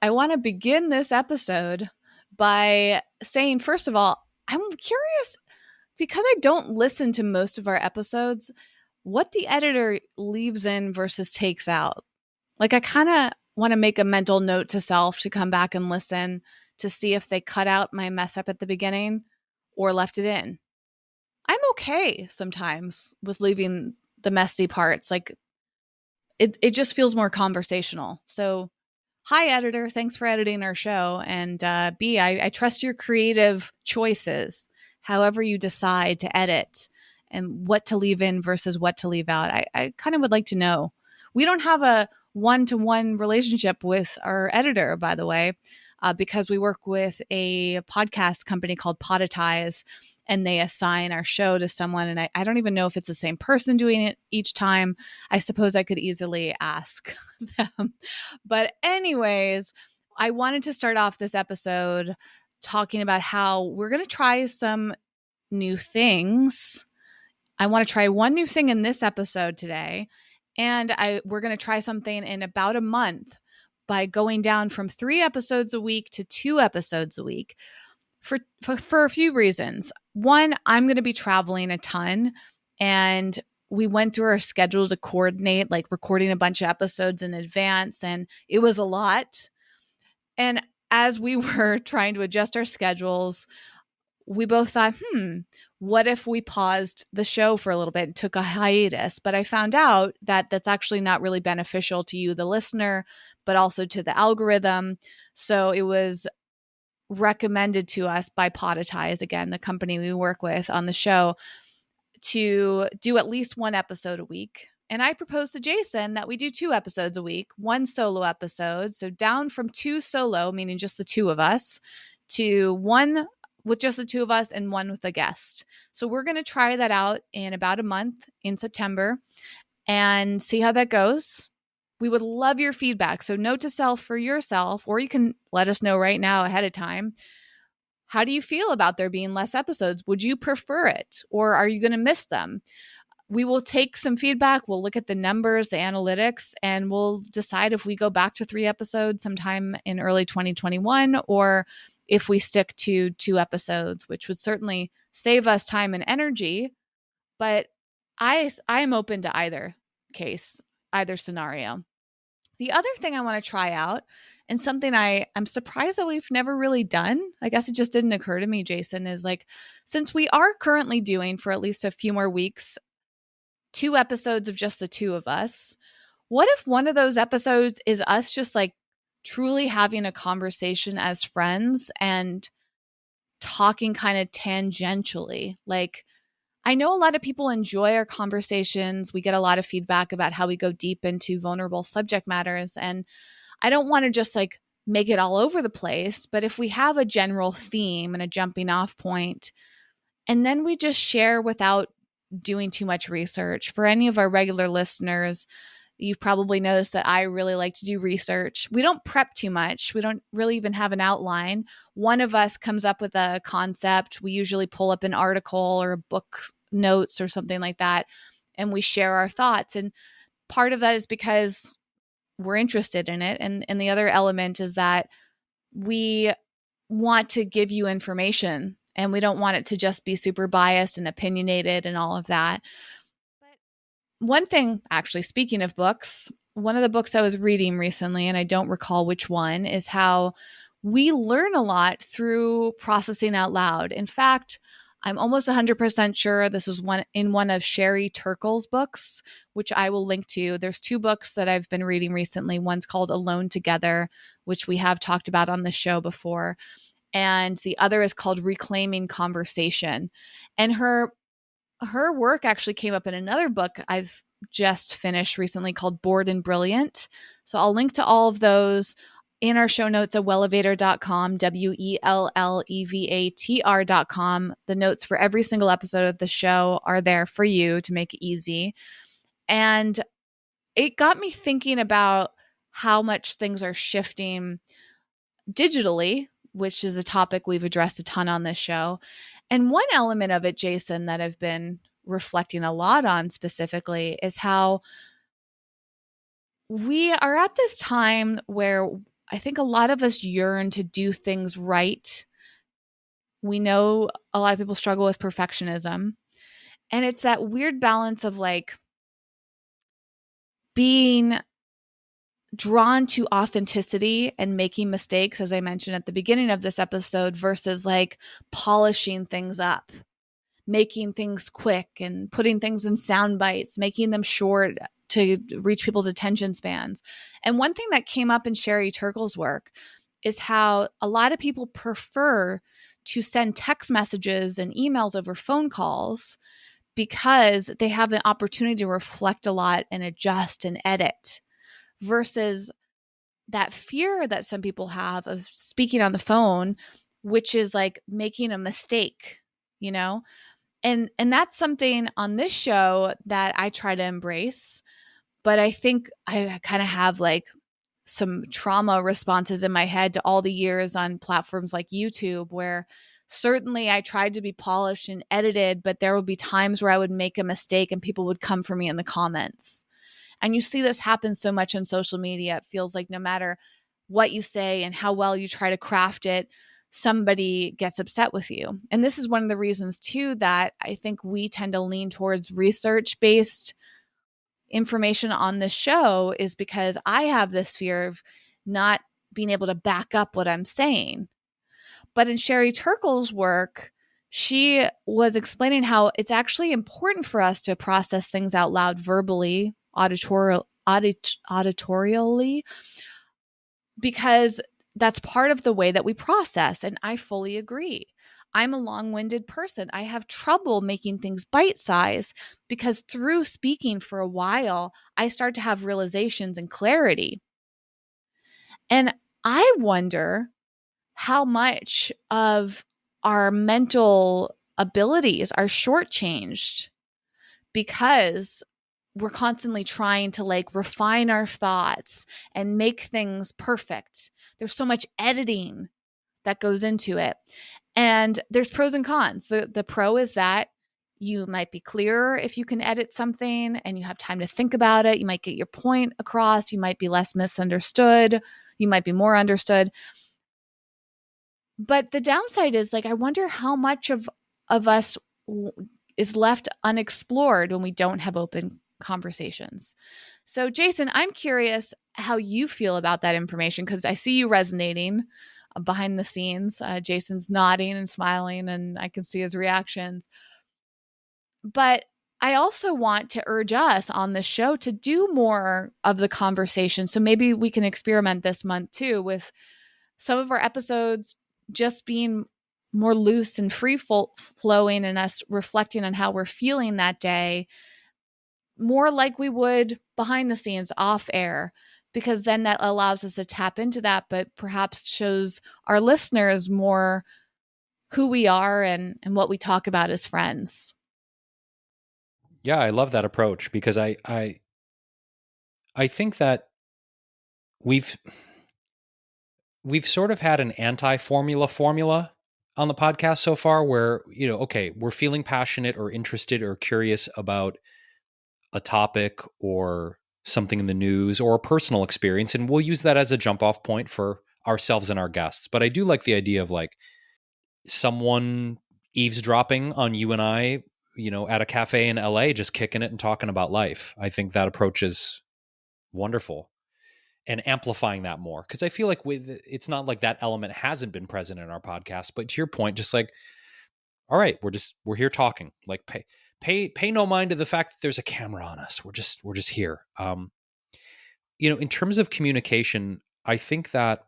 I want to begin this episode by saying, first of all, I'm curious because I don't listen to most of our episodes, what the editor leaves in versus takes out. Like, I kind of want to make a mental note to self to come back and listen to see if they cut out my mess up at the beginning or left it in. I'm okay sometimes with leaving the messy parts. Like, it just feels more conversational. So, hi, editor. Thanks for editing our show. And B, I trust your creative choices, however you decide to edit and what to leave in versus what to leave out. I kind of would like to know. We don't have a one-to-one relationship with our editor, by the way, because we work with a podcast company called Podetize, and they assign our show to someone. And I don't even know if it's the same person doing it each time. I suppose I could easily ask them. But anyways, I wanted to start off this episode talking about how we're going to try some new things. I want to try one new thing in this episode today. And we're going to try something in about a month by going down from 3 episodes a week to 2 episodes a week for a few reasons. One, I'm going to be traveling a ton, and we went through our schedule to coordinate, like recording a bunch of episodes in advance, and it was a lot. And as we were trying to adjust our schedules, we both thought, what if we paused the show for a little bit and took a hiatus? But I found out that that's actually not really beneficial to you, the listener, but also to the algorithm. So it was recommended to us by Podetize, again, the company we work with on the show, to do at least 1 episode a week. And I proposed to Jason that we do 2 episodes a week, 1 solo episode. So down from 2 solo, meaning just the 2 of us, to 1 with just the 2 of us and 1 with a guest. So we're going to try that out in about a month in September and see how that goes. We would love your feedback. So note to self for yourself, or you can let us know right now ahead of time. How do you feel about there being less episodes? Would you prefer it, or are you going to miss them? We will take some feedback. We'll look at the numbers, the analytics, and we'll decide if we go back to 3 episodes sometime in early 2021, or if we stick to 2 episodes, which would certainly save us time and energy. But I am open to either case, either scenario. The other thing I want to try out, and something I'm surprised that we've never really done, I guess it just didn't occur to me, Jason, is like, since we are currently doing for at least a few more weeks 2 episodes of just the 2 of us, what if one of those episodes is us just like truly having a conversation as friends and talking kind of tangentially? Like, I know a lot of people enjoy our conversations. We get a lot of feedback about how we go deep into vulnerable subject matters. And I don't want to just like make it all over the place, but if we have a general theme and a jumping off point, and then we just share without doing too much research. For any of our regular listeners, you've probably noticed that I really like to do research. We don't prep too much. We don't really even have an outline. One of us comes up with a concept. We usually pull up an article or a book notes or something like that, and we share our thoughts. And part of that is because we're interested in it. And the other element is that we want to give you information, and we don't want it to just be super biased and opinionated and all of that. But one thing, actually, speaking of books, one of the books I was reading recently, and I don't recall which one, is how we learn a lot through processing out loud. In fact, I'm almost 100% sure this is one of Sherry Turkle's books, which I will link to. There's 2 books that I've been reading recently. One's called Alone Together, which we have talked about on the show before. And the other is called Reclaiming Conversation. And her work actually came up in another book I've just finished recently called Bored and Brilliant. So I'll link to all of those in our show notes at wellevatr.com, wellevatr.com. The notes for every single episode of the show are there for you to make it easy. And it got me thinking about how much things are shifting digitally, which is a topic we've addressed a ton on this show. And one element of it, Jason, that I've been reflecting a lot on specifically is how we are at this time where I think a lot of us yearn to do things right. We know a lot of people struggle with perfectionism. And it's that weird balance of like being drawn to authenticity and making mistakes, as I mentioned at the beginning of this episode, versus like polishing things up, making things quick and putting things in sound bites, making them short to reach people's attention spans. And one thing that came up in Sherry Turkle's work is how a lot of people prefer to send text messages and emails over phone calls because they have an opportunity to reflect a lot and adjust and edit versus that fear that some people have of speaking on the phone, which is like making a mistake, you know? And that's something on this show that I try to embrace, but I think I kind of have like some trauma responses in my head to all the years on platforms like YouTube where certainly I tried to be polished and edited, but there would be times where I would make a mistake and people would come for me in the comments. And you see this happen so much on social media. It feels like no matter what you say and how well you try to craft it, somebody gets upset with you. And this is one of the reasons, too, that I think we tend to lean towards research based information on this show, is because I have this fear of not being able to back up what I'm saying. But in Sherry Turkle's work, she was explaining how it's actually important for us to process things out loud verbally, auditorially, because that's part of the way that we process. And I fully agree. I'm a long-winded person. I have trouble making things bite-sized because through speaking for a while, I start to have realizations and clarity. And I wonder how much of our mental abilities are shortchanged because we're constantly trying to like refine our thoughts and make things perfect. There's so much editing that goes into it. And there's pros and cons. The pro is that you might be clearer if you can edit something and you have time to think about it. You might get your point across. You might be less misunderstood. You might be more understood. But the downside is like, I wonder how much of us is left unexplored when we don't have open conversations. So, Jason, I'm curious how you feel about that information because I see you resonating behind the scenes. Jason's nodding and smiling, and I can see his reactions. But I also want to urge us on this show to do more of the conversation. So maybe we can experiment this month too with some of our episodes just being more loose and free flowing and us reflecting on how we're feeling that day, more like we would behind the scenes off air, because then that allows us to tap into that, but perhaps shows our listeners more who we are and what we talk about as friends. Yeah, I love that approach because I think that we've sort of had an anti-formula on the podcast so far where, okay, we're feeling passionate or interested or curious about a topic or something in the news or a personal experience, and we'll use that as a jump off point for ourselves and our guests. But I do like the idea of like someone eavesdropping on you and I, at a cafe in LA, just kicking it and talking about life. I think that approach is wonderful. And amplifying that more, because I feel like it's not like that element hasn't been present in our podcast, but to your point, just like, all right, we're here talking, like pay no mind to the fact that there's a camera on us. We're just here. In terms of communication, I think that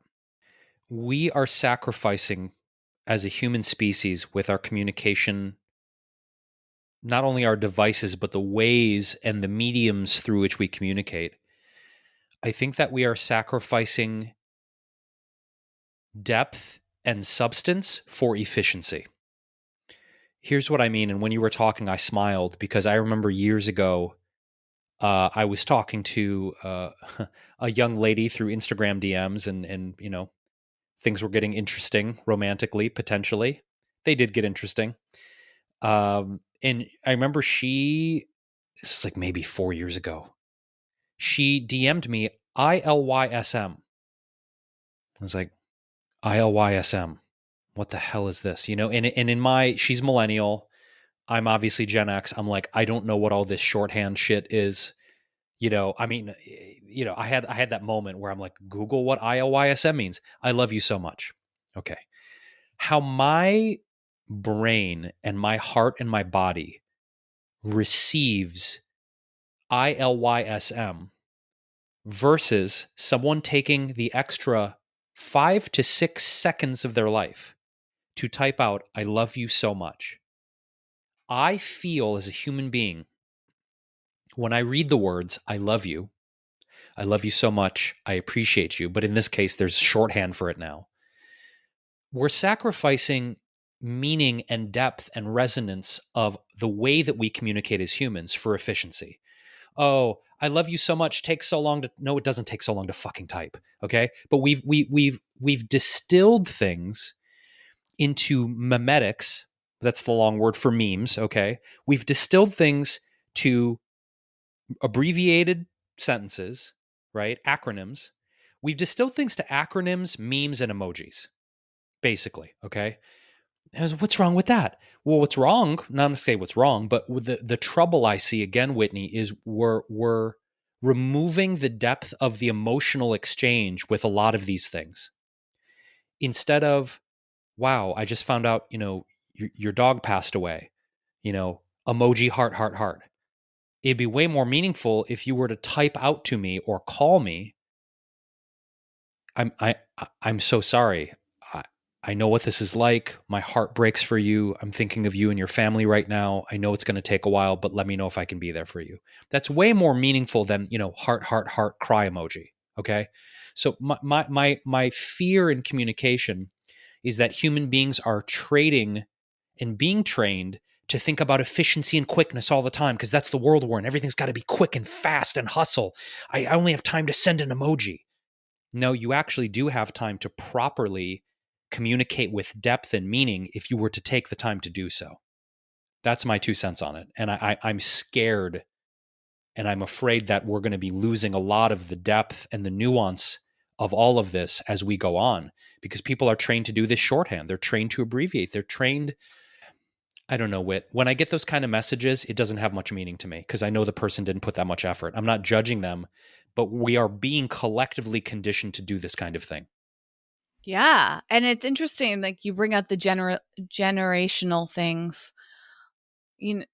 we are sacrificing as a human species with our communication, not only our devices, but the ways and the mediums through which we communicate. I think that we are sacrificing depth and substance for efficiency. Here's what I mean. And when you were talking, I smiled because I remember years ago, I was talking to a young lady through Instagram DMs, and things were getting interesting romantically, potentially. They did get interesting. And I remember this is like maybe 4 years ago, she DM'd me ILYSM. I was like, ILYSM. What the hell is this? And in she's millennial. I'm obviously Gen X. I'm like, I don't know what all this shorthand shit is. I mean, I had that moment where I'm like, Google what ILYSM means. I love you so much. Okay. How my brain and my heart and my body receives ILYSM versus someone taking the extra 5 to 6 seconds of their life to type out, I love you so much. I feel as a human being, when I read the words, I love you so much, I appreciate you, but in this case, there's shorthand for it now. We're sacrificing meaning and depth and resonance of the way that we communicate as humans for efficiency. Oh, I love you so much takes so long to no, it doesn't take so long to fucking type. Okay. But we've distilled things into memetics. That's the long word for memes. Okay. We've distilled things to abbreviated sentences, right? Acronyms. We've distilled things to acronyms, memes, and emojis, basically. Okay. What's wrong with that? Well, what's wrong, not to say what's wrong, but with the trouble I see again, Whitney, is we're removing the depth of the emotional exchange with a lot of these things. Instead of, wow, I just found out, your dog passed away, emoji heart, heart, heart. It'd be way more meaningful if you were to type out to me or call me, I'm so sorry. I know what this is like. My heart breaks for you. I'm thinking of you and your family right now. I know it's going to take a while, but let me know if I can be there for you. That's way more meaningful than, heart, heart, heart, cry emoji. Okay. So my fear in communication is that human beings are trading and being trained to think about efficiency and quickness all the time because that's the world we're in. Everything's got to be quick and fast and hustle. I only have time to send an emoji. No, you actually do have time to properly communicate with depth and meaning if you were to take the time to do so. That's my 2 cents on it. And I'm scared and I'm afraid that we're going to be losing a lot of the depth and the nuance of all of this as we go on because people are trained to do this shorthand. They're trained to abbreviate. They're trained. I don't know, Whit. When I get those kind of messages, it doesn't have much meaning to me because I know the person didn't put that much effort. I'm not judging them, but we are being collectively conditioned to do this kind of thing. Yeah. And it's interesting, like you bring up the generational things.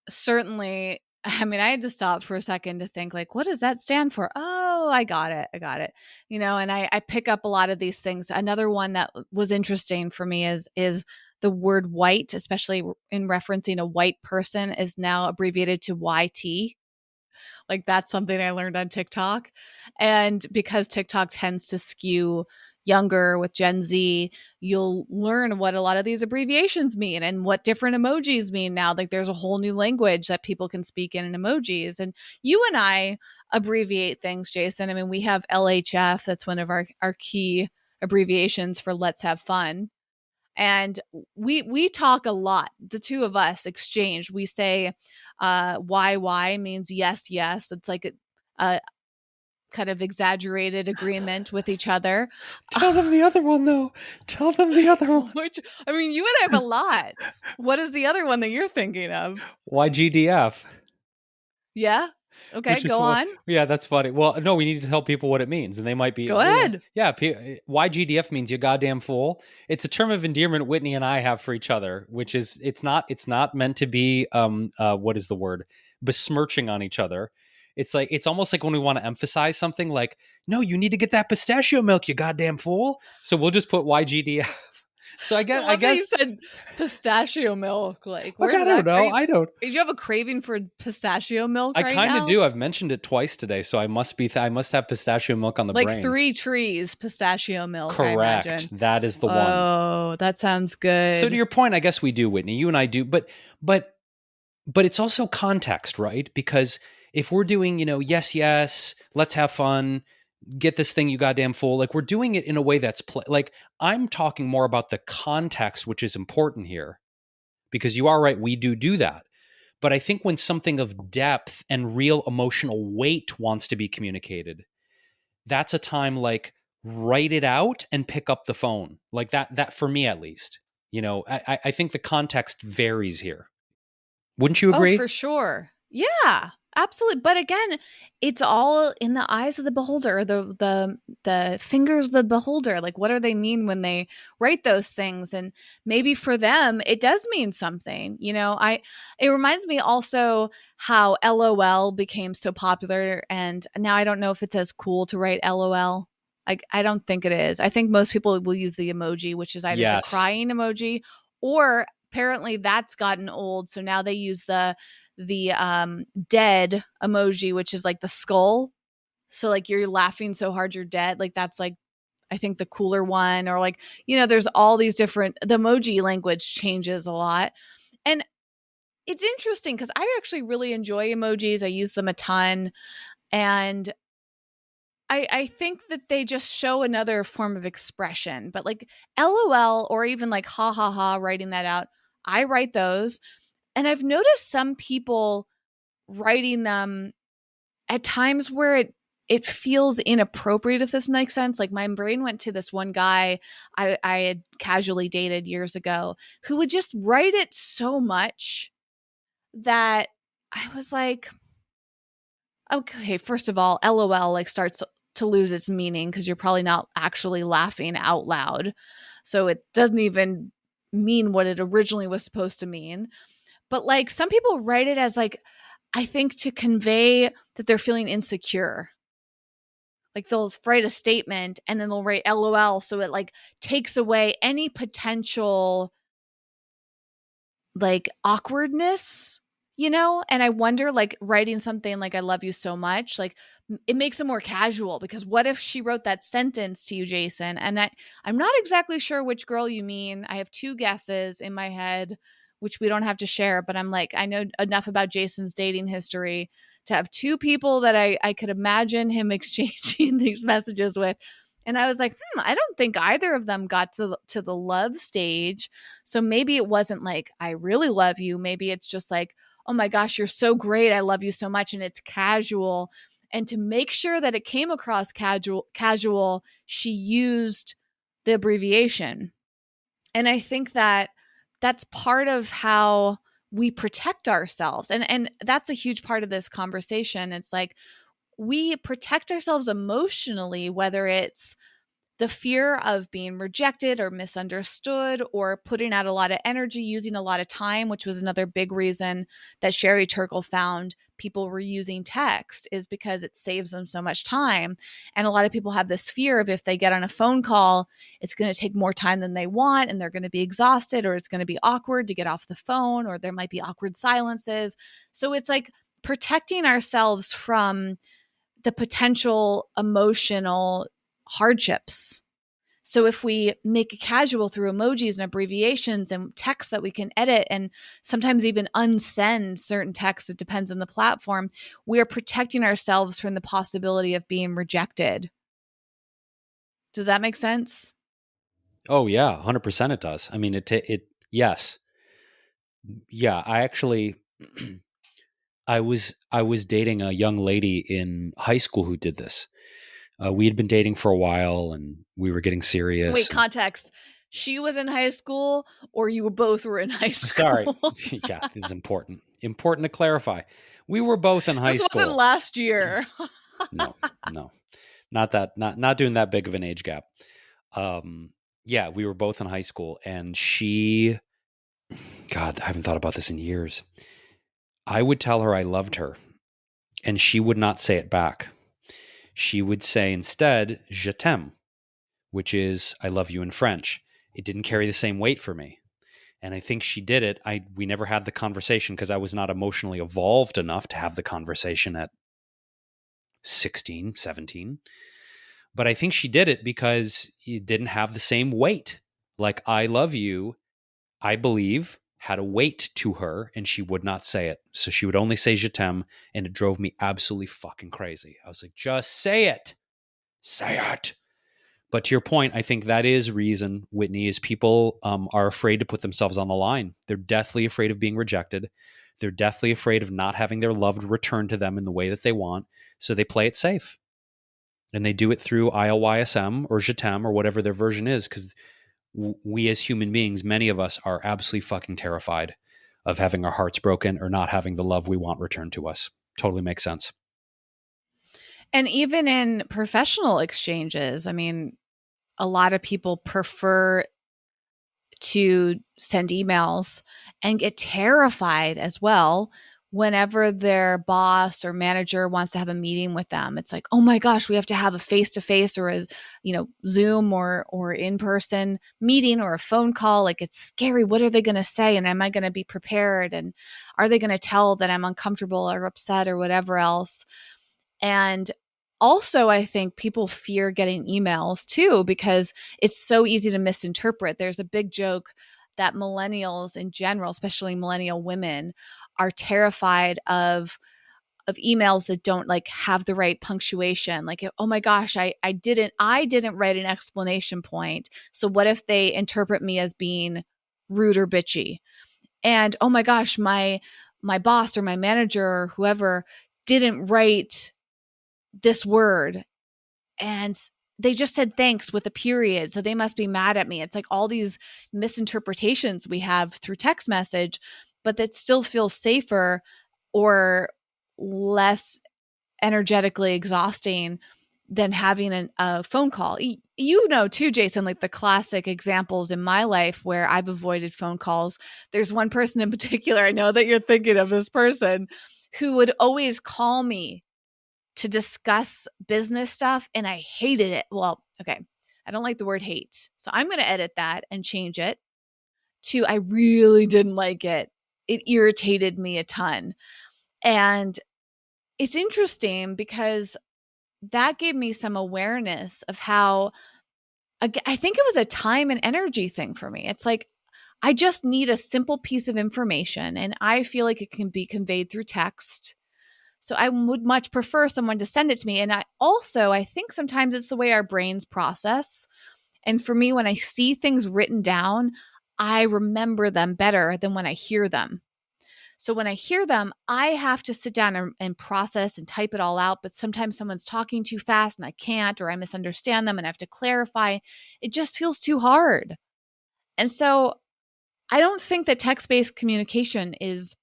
Certainly, I mean, I had to stop for a second to think, like, what does that stand for? Oh, I got it. And I pick up a lot of these things. Another one that was interesting for me is the word white, especially in referencing a white person, is now abbreviated to YT. Like that's something I learned on TikTok. And because TikTok tends to skew younger with Gen Z, you'll learn what a lot of these abbreviations mean and what different emojis mean now. Like there's a whole new language that people can speak in emojis. And you and I abbreviate things, Jason. I mean, we have LHF, that's one of our key abbreviations for let's have fun. And we talk a lot. The two of us exchange. We say YY means yes, yes. It's like a kind of exaggerated agreement with each other. Tell them the other one, though. Tell them the other one. Which, I mean, you and I have a lot. What is the other one that you're thinking of? YGDF. Yeah. Okay, go on. Yeah, that's funny. Well, no, we need to tell people what it means, and they might be. Go ahead. Yeah, YGDF means you goddamn fool. It's a term of endearment Whitney and I have for each other, which is it's not meant to be what is the word, besmirching on each other. It's like it's almost like when we want to emphasize something, like no, you need to get that pistachio milk, you goddamn fool. So we'll just put YGDF. So I guess you said pistachio milk. Like, where I don't know. I don't. Did you have a craving for pistachio milk? I kind of do. I've mentioned it twice today, so I must have pistachio milk on the brain. Like 3 trees, pistachio milk. Correct. That is the one. Oh, that sounds good. So to your point, I guess we do, Whitney. You and I do, but it's also context, right? Because if we're doing, yes, yes, let's have fun, get this thing, you goddamn fool. Like we're doing it in a way that's like I'm talking more about the context, which is important here, because you are right. We do that. But I think when something of depth and real emotional weight wants to be communicated, that's a time like write it out and pick up the phone. Like that for me at least. I think the context varies here. Wouldn't you Oh, agree? for sure. Yeah, absolutely. But again, it's all in the eyes of the beholder, the fingers of the beholder. Like, what do they mean when they write those things? And maybe for them, it does mean something. It reminds me also how LOL became so popular, and now I don't know if it's as cool to write LOL. I don't think it is. I think most people will use the emoji, which is either the Yes. crying emoji or apparently that's gotten old. So now they use the dead emoji, which is like the skull. So like you're laughing so hard you're dead. Like that's like I think the cooler one. Or like, there's all these different the emoji language changes a lot. And it's interesting because I actually really enjoy emojis. I use them a ton. And I think that they just show another form of expression. But like LOL or even like ha ha ha, writing that out, I write those. And I've noticed some people writing them at times where it feels inappropriate, if this makes sense. Like my brain went to this one guy I had casually dated years ago who would just write it so much that I was like, okay, first of all, LOL like starts to lose its meaning because you're probably not actually laughing out loud. So it doesn't even mean what it originally was supposed to mean. But like some people write it as like, I think to convey that they're feeling insecure. Like they'll write a statement and then they'll write LOL. So it like takes away any potential like awkwardness, And I wonder, like, writing something like I love you so much, like it makes it more casual because what if she wrote that sentence to you, Jason? And I'm not exactly sure which girl you mean. I have two guesses in my head, which we don't have to share, but I'm like, I know enough about Jason's dating history to have two people that I could imagine him exchanging these messages with. And I was like, I don't think either of them got to the love stage. So maybe it wasn't like, I really love you. Maybe it's just like, oh my gosh, you're so great. I love you so much. And it's casual. And to make sure that it came across casual, she used the abbreviation. And I think that that's part of how we protect ourselves. And that's a huge part of this conversation. It's like we protect ourselves emotionally, whether it's the fear of being rejected or misunderstood or putting out a lot of energy, using a lot of time, which was another big reason that Sherry Turkle found people were using text, is because it saves them so much time. And a lot of people have this fear of if they get on a phone call, it's going to take more time than they want and they're going to be exhausted, or it's going to be awkward to get off the phone, or there might be awkward silences. So it's like protecting ourselves from the potential emotional hardships. So if we make it casual through emojis and abbreviations and text that we can edit and sometimes even unsend certain texts, it depends on the platform, we are protecting ourselves from the possibility of being rejected. Does that make sense? Oh yeah, 100% it does. I mean, yes. Yeah, I actually I was dating a young lady in high school who did this. We had been dating for a while and we were getting Wait, serious. And context. She was in high school or you both were in high sorry. school? Yeah, this is important. Important to clarify. We were both in high This wasn't school. last year. No, no. Not that not doing that big of an age gap. Yeah, we were both in high school and God, I haven't thought about this in years. I would tell her I loved her and she would not say it back. She would say instead, je t'aime, which is I love you in French. It didn't carry the same weight for me. And I think she did it. We never had the conversation because I was not emotionally evolved enough to have the conversation at 16, 17. But I think she did it because it didn't have the same weight. Like I love you, I believe, had a weight to her and she would not say it. So she would only say je t'aime, and it drove me absolutely fucking crazy. I was like, just say it. Say it. But to your point, I think that is reason, Whitney, is people are afraid to put themselves on the line. They're deathly afraid of being rejected. They're deathly afraid of not having their loved returned to them in the way that they want. So they play it safe. And they do it through ILYSM or JTM or whatever their version is, because we as human beings, many of us are absolutely fucking terrified of having our hearts broken or not having the love we want returned to us. Totally makes sense. And even in professional exchanges, I mean, a lot of people prefer to send emails and get terrified as well whenever their boss or manager wants to have a meeting with them. It's like, oh my gosh, we have to have a face-to-face or a, Zoom or in-person meeting or a phone call. Like, it's scary. What are they going to say? And am I going to be prepared? And are they going to tell that I'm uncomfortable or upset or whatever else? And also, I think people fear getting emails too, because it's so easy to misinterpret. There's a big joke that millennials in general, especially millennial women, are terrified of emails that don't like have the right punctuation. Like, oh my gosh, I didn't write an explanation point. So what if they interpret me as being rude or bitchy? And oh my gosh, my boss or my manager or whoever didn't write this word, and they just said thanks with a period, so they must be mad at me. It's like all these misinterpretations we have through text message, but that still feels safer or less energetically exhausting than having a phone call. Too, Jason, like the classic examples in my life where I've avoided phone calls. There's one person in particular, I know that you're thinking of this person, who would always call me to discuss business stuff, and I hated it. Well, okay, I don't like the word hate. So I'm going to edit that and change it to I really didn't like it. It irritated me a ton. And it's interesting because that gave me some awareness of how, I think it was a time and energy thing for me. It's like, I just need a simple piece of information, and I feel like it can be conveyed through text. So I would much prefer someone to send it to me. And I think sometimes it's the way our brains process. And for me, when I see things written down, I remember them better than when I hear them. So when I hear them, I have to sit down and process and type it all out. But sometimes someone's talking too fast and I can't, or I misunderstand them and I have to clarify. It just feels too hard. And so I don't think that text-based communication is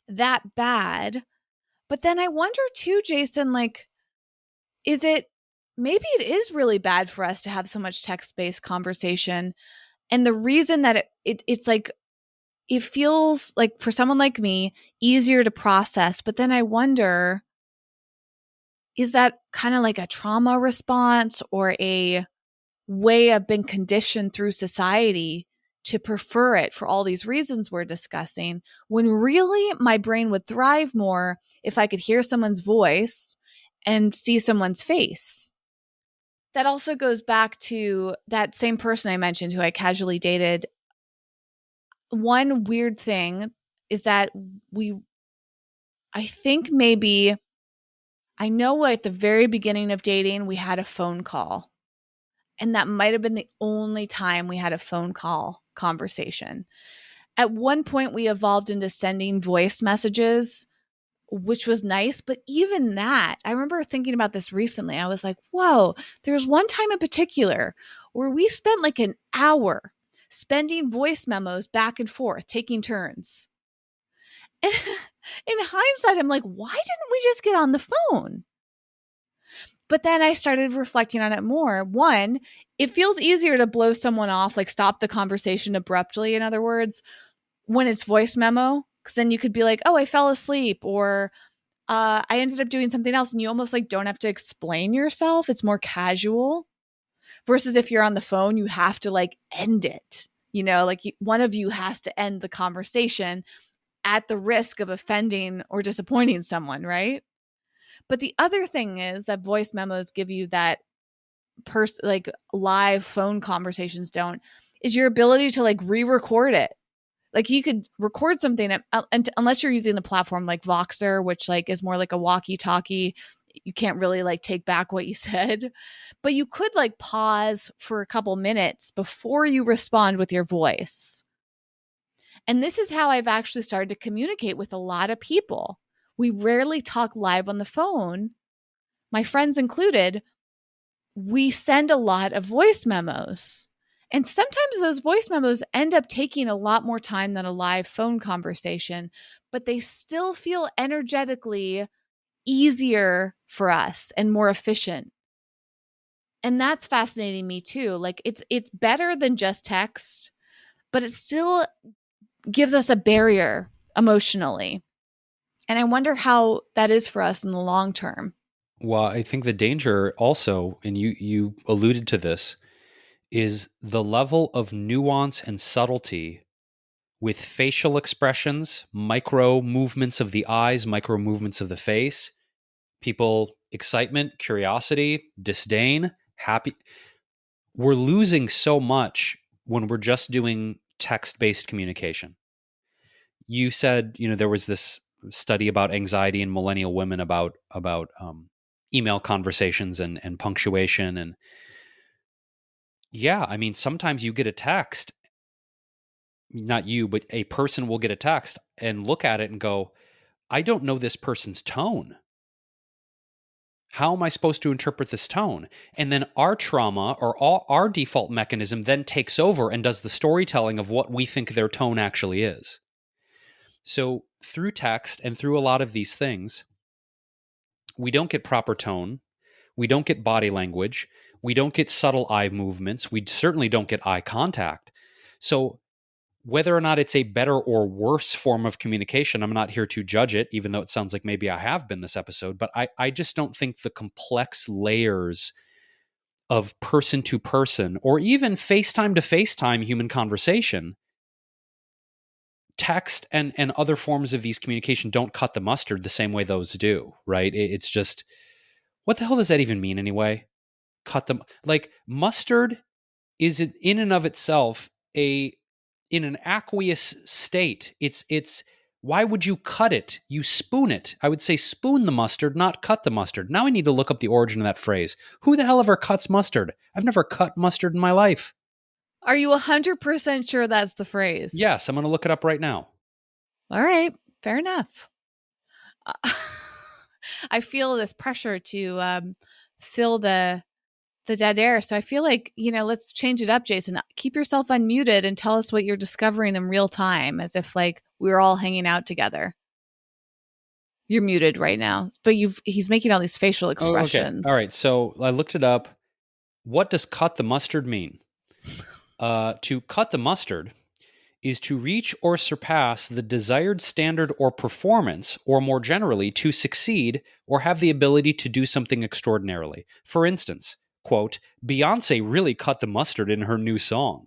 that bad. But then I wonder too, Jason, like, maybe it is really bad for us to have so much text-based conversation. And the reason that it's like, it feels like for someone like me, easier to process. But then I wonder, is that kind of like a trauma response or a way I've been conditioned through society to prefer it for all these reasons we're discussing, when really my brain would thrive more if I could hear someone's voice and see someone's face? That also goes back to that same person I mentioned who I casually dated. One weird thing is that I think maybe, I know at the very beginning of dating, we had a phone call. And that might have been the only time we had a phone call conversation. At one point, we evolved into sending voice messages, which was nice. But even that, I remember thinking about this recently. I was like, whoa, there was one time in particular where we spent like an hour spending voice memos back and forth, taking turns. And in hindsight, I'm like, why didn't we just get on the phone? But then I started reflecting on it more. One, it feels easier to blow someone off, like stop the conversation abruptly, in other words, when it's voice memo. Because then you could be like, oh, I fell asleep, or I ended up doing something else. And you almost like don't have to explain yourself. It's more casual. Versus if you're on the phone, you have to like end it. Like one of you has to end the conversation at the risk of offending or disappointing someone, right? But the other thing is that voice memos give you that like live phone conversations don't, is your ability to like re-record it. Like you could record something unless you're using a platform like Voxer, which like is more like a walkie-talkie. You can't really like take back what you said, but you could like pause for a couple minutes before you respond with your voice. And this is how I've actually started to communicate with a lot of people. We rarely talk live on the phone my friends included, we send a lot of voice memos. And sometimes those voice memos end up taking a lot more time than a live phone conversation, but they still feel energetically easier for us and more efficient. And that's fascinating me too. Like it's better than just text, but it still gives us a barrier emotionally. And I wonder how that is for us in the long term. Well, I think the danger also, and you alluded to this, is the level of nuance and subtlety with facial expressions, micro movements of the eyes, micro movements of the face, people excitement, curiosity, disdain, happy. We're losing so much when we're just doing text-based communication. You said, there was this study about anxiety in millennial women about email conversations and punctuation. And yeah, I mean, sometimes you get a text, not you, but a person will get a text and look at it and go, I don't know this person's tone. How am I supposed to interpret this tone? And then our trauma or our default mechanism then takes over and does the storytelling of what we think their tone actually is. So through text and through a lot of these things, we don't get proper tone. We don't get body language. We don't get subtle eye movements. We certainly don't get eye contact. So whether or not it's a better or worse form of communication, I'm not here to judge it, even though it sounds like maybe I have been this episode, but I just don't think the complex layers of person to person or even FaceTime to FaceTime human conversation, text and other forms of these communication don't cut the mustard the same way those do, right? It's just, what the hell does that even mean anyway? Cut them, like mustard is in and of itself a in an aqueous state. It's why would you cut it? You spoon it. I would say spoon the mustard, not cut the mustard. Now I need to look up the origin of that phrase. Who the hell ever cuts mustard? I've never cut mustard in my life. Are you 100% sure that's the phrase? Yes, I'm going to look it up right now. All right, fair enough. I feel this pressure to fill the dead air. So I feel like, let's change it up, Jason. Keep yourself unmuted and tell us what you're discovering in real time, as if like we were all hanging out together. You're muted right now, but he's making all these facial expressions. Okay. All right. So I looked it up. What does cut the mustard mean? To cut the mustard is to reach or surpass the desired standard or performance, or more generally, to succeed or have the ability to do something extraordinarily. For instance, quote, Beyonce really cut the mustard in her new song.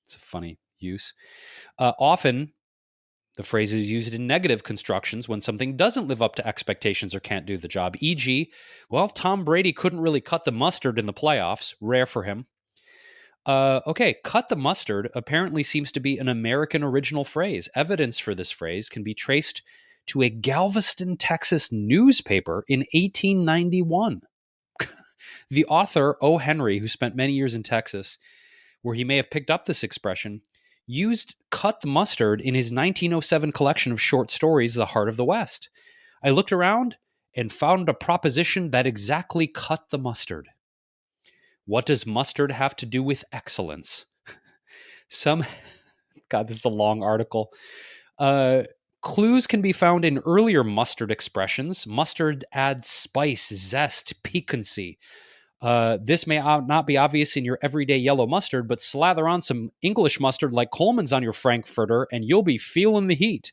It's a funny use. Often, the phrase is used in negative constructions when something doesn't live up to expectations or can't do the job. E.g., well, Tom Brady couldn't really cut the mustard in the playoffs. Rare for him. Okay, cut the mustard apparently seems to be an American original phrase. Evidence for this phrase can be traced to a Galveston, Texas newspaper in 1891. The author, O. Henry, who spent many years in Texas, where he may have picked up this expression, used cut the mustard in his 1907 collection of short stories, The Heart of the West. I looked around and found a proposition that exactly cut the mustard. What does mustard have to do with excellence? God, this is a long article. Clues can be found in earlier mustard expressions. Mustard adds spice, zest, piquancy. This may not be obvious in your everyday yellow mustard, but slather on some English mustard like Coleman's on your Frankfurter, and you'll be feeling the heat.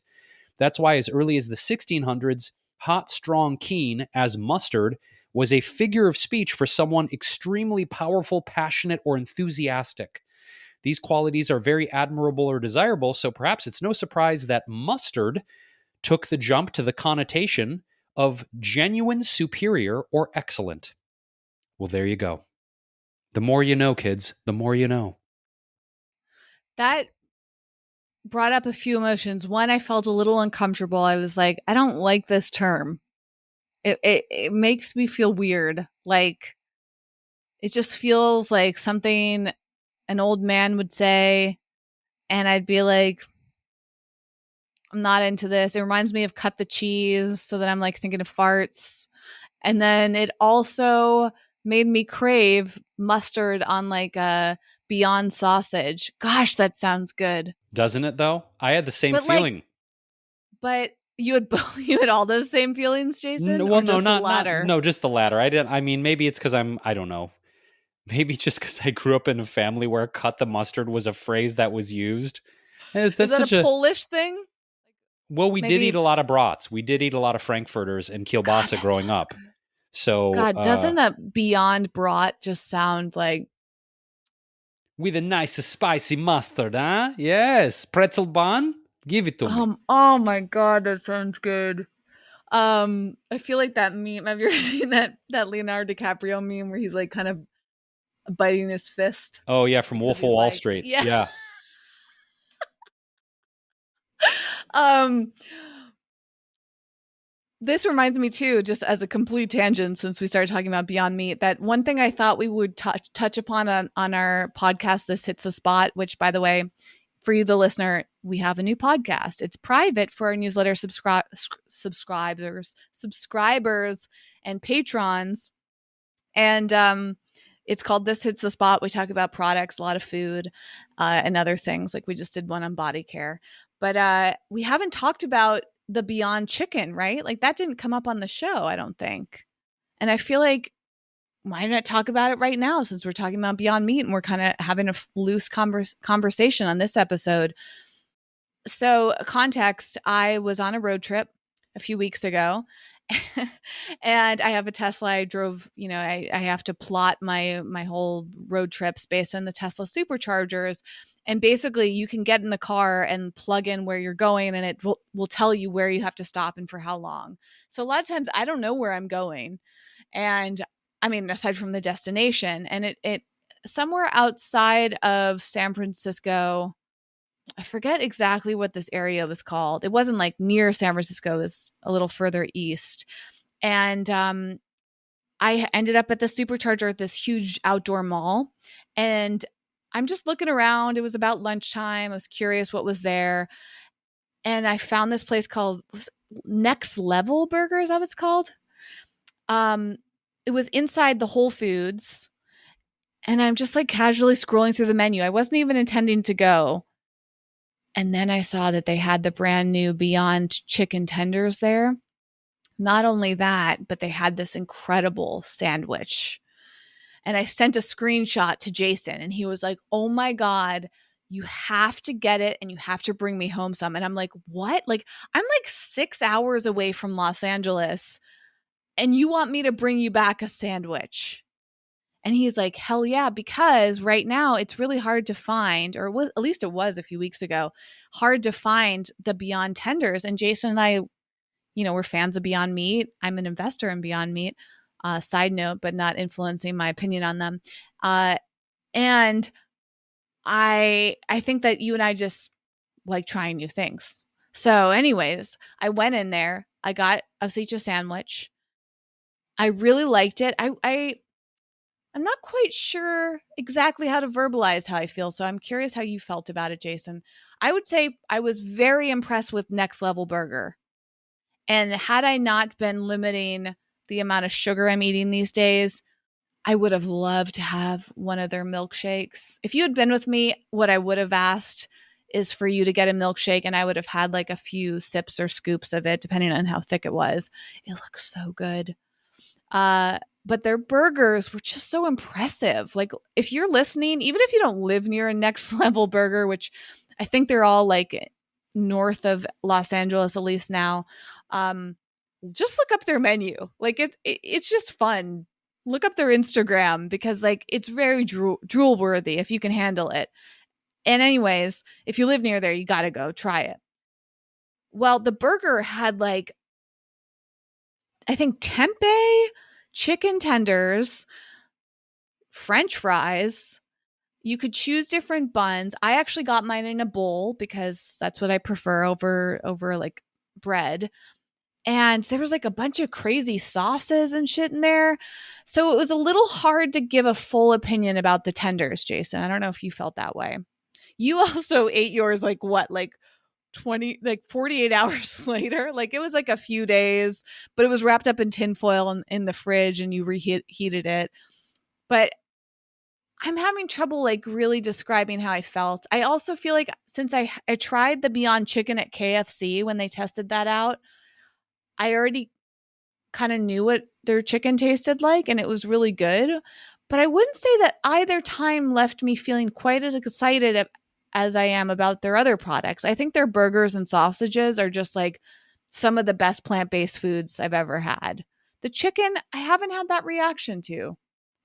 That's why as early as the 1600s, hot, strong, keen as mustard was a figure of speech for someone extremely powerful, passionate, or enthusiastic. These qualities are very admirable or desirable, so perhaps it's no surprise that mustard took the jump to the connotation of genuine, superior, or excellent. Well, there you go. The more you know, kids, the more you know. That brought up a few emotions. One, I felt a little uncomfortable. I was like, I don't like this term. It makes me feel weird. Like, it just feels like something an old man would say. And I'd be like, I'm not into this. It reminds me of cut the cheese. So that I'm like thinking of farts. And then it also made me crave mustard on like a Beyond sausage. Gosh, that sounds good. Doesn't it though? I had the same But like, feeling. but you had you had all those same feelings, Jason, or Well, no, just the not latter? no, just the latter. I didn't. I mean, maybe it's because I don't know. Maybe just because I grew up in a family where "cut the mustard" was a phrase that was used. And it's Is that's that a such a Polish thing? well. We did eat Maybe. a lot of brats. We did eat a lot of frankfurters and God, kielbasa that growing sounds up. good. So God, doesn't a Beyond brat just sound like with a nice spicy mustard, huh? Yes, pretzel bun. Give it to me. oh my God, that sounds good. I feel like that meme. Have you ever seen that Leonardo DiCaprio meme where he's like kind of biting his fist Oh yeah, from because Wolf of he's Wall like, Street. yeah. Yeah. um this reminds me too, just as a complete tangent, since we started talking about Beyond Meat, that one thing I thought we would touch upon on our podcast, This Hits the Spot, which, by the way, for you, the listener, we have a new podcast. It's private for our newsletter subscribers and patrons. And it's called This Hits the Spot. We talk about products, a lot of food, and other things. Like we just did one on body care. But we haven't talked about the Beyond Chicken, right? Like that didn't come up on the show, I don't think. And I feel like why not talk about it right now since we're talking about Beyond Meat and we're kind of having a loose conversation on this episode. So, context, I was on a road trip a few weeks ago and I have a Tesla. I drove, I have to plot my whole road trips based on the Tesla superchargers. And basically, you can get in the car and plug in where you're going, and it will tell you where you have to stop and for how long. So, a lot of times, I don't know where I'm going. And I mean, aside from the destination, and it somewhere outside of San Francisco. I forget exactly what this area was called. It wasn't like near San Francisco, it was a little further east. And I ended up at the supercharger at this huge outdoor mall. And I'm just looking around. It was about lunchtime. I was curious what was there. And I found this place called Next Level Burger. Is that what it's called? Um, it was inside the Whole Foods. And I'm just like casually scrolling through the menu. I wasn't even intending to go. And then I saw that they had the brand new Beyond chicken tenders there. Not only that, but they had this incredible sandwich. And I sent a screenshot to Jason, and he was like, "Oh my God, you have to get it and you have to bring me home some." And I'm like, "What? Like, I'm like 6 hours away from Los Angeles, and you want me to bring you back a sandwich?" And he's like, "Hell yeah," because right now it's really hard to find, or at least it was a few weeks ago, hard to find the Beyond tenders. And Jason and I, we're fans of Beyond Meat. I'm an investor in Beyond Meat. Side note, but not influencing my opinion on them. And I think that you and I just like trying new things. So, anyways, I went in there. I got a Cecha sandwich. I really liked it. I'm not quite sure exactly how to verbalize how I feel, so I'm curious how you felt about it, Jason. I would say I was very impressed with Next Level Burger. And had I not been limiting the amount of sugar I'm eating these days, I would have loved to have one of their milkshakes. If you had been with me, what I would have asked is for you to get a milkshake, and I would have had like a few sips or scoops of it, depending on how thick it was. It looks so good. But their burgers were just so impressive. Like, if you're listening, even if you don't live near a Next Level Burger, which I think they're all like north of Los Angeles, at least now, just look up their menu. Like it's just fun. Look up their Instagram because like it's very drool worthy if you can handle it. And anyways, if you live near there, you got to go try it. Well, the burger had like, I think tempeh, chicken tenders, French fries. You could choose different buns. I actually got mine in a bowl because that's what I prefer over like bread. And there was like a bunch of crazy sauces and shit in there. So it was a little hard to give a full opinion about the tenders, Jason. I don't know if you felt that way. You also ate yours like what? Like like 48 hours later. Like it was like a few days, but it was wrapped up in tinfoil in the fridge and you reheated it. But I'm having trouble like really describing how I felt. I also feel like since I tried the Beyond Chicken at KFC when they tested that out, I already kind of knew what their chicken tasted like and it was really good. But I wouldn't say that either time left me feeling quite as excited as I am about their other products. I think their burgers and sausages are just like some of the best plant-based foods I've ever had. The chicken, I haven't had that reaction to.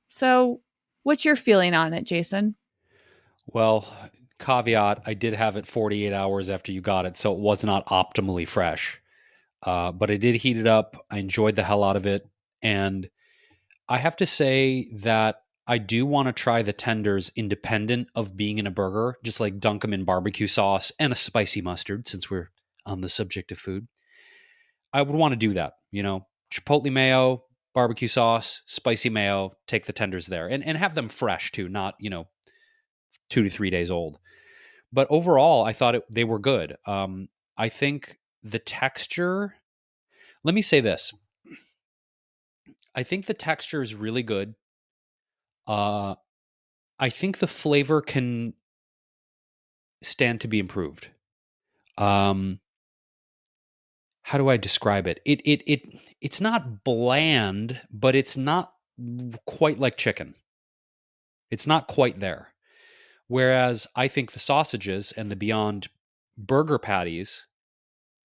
So, what's your feeling on it, Jason? Well, caveat, I did have it 48 hours after you got it, so it was not optimally fresh. But I did heat it up. I enjoyed the hell out of it. And I have to say that I do want to try the tenders independent of being in a burger, just like dunk them in barbecue sauce and a spicy mustard, since we're on the subject of food. I would want to do that, chipotle mayo, barbecue sauce, spicy mayo, take the tenders there and have them fresh too, not, 2 to 3 days old. But overall, I thought they were good. I think the texture, let me say this. I think the texture is really good. I think the flavor can stand to be improved. How do I describe it? It's not bland, but it's not quite like chicken. It's not quite there. Whereas I think the sausages and the Beyond Burger patties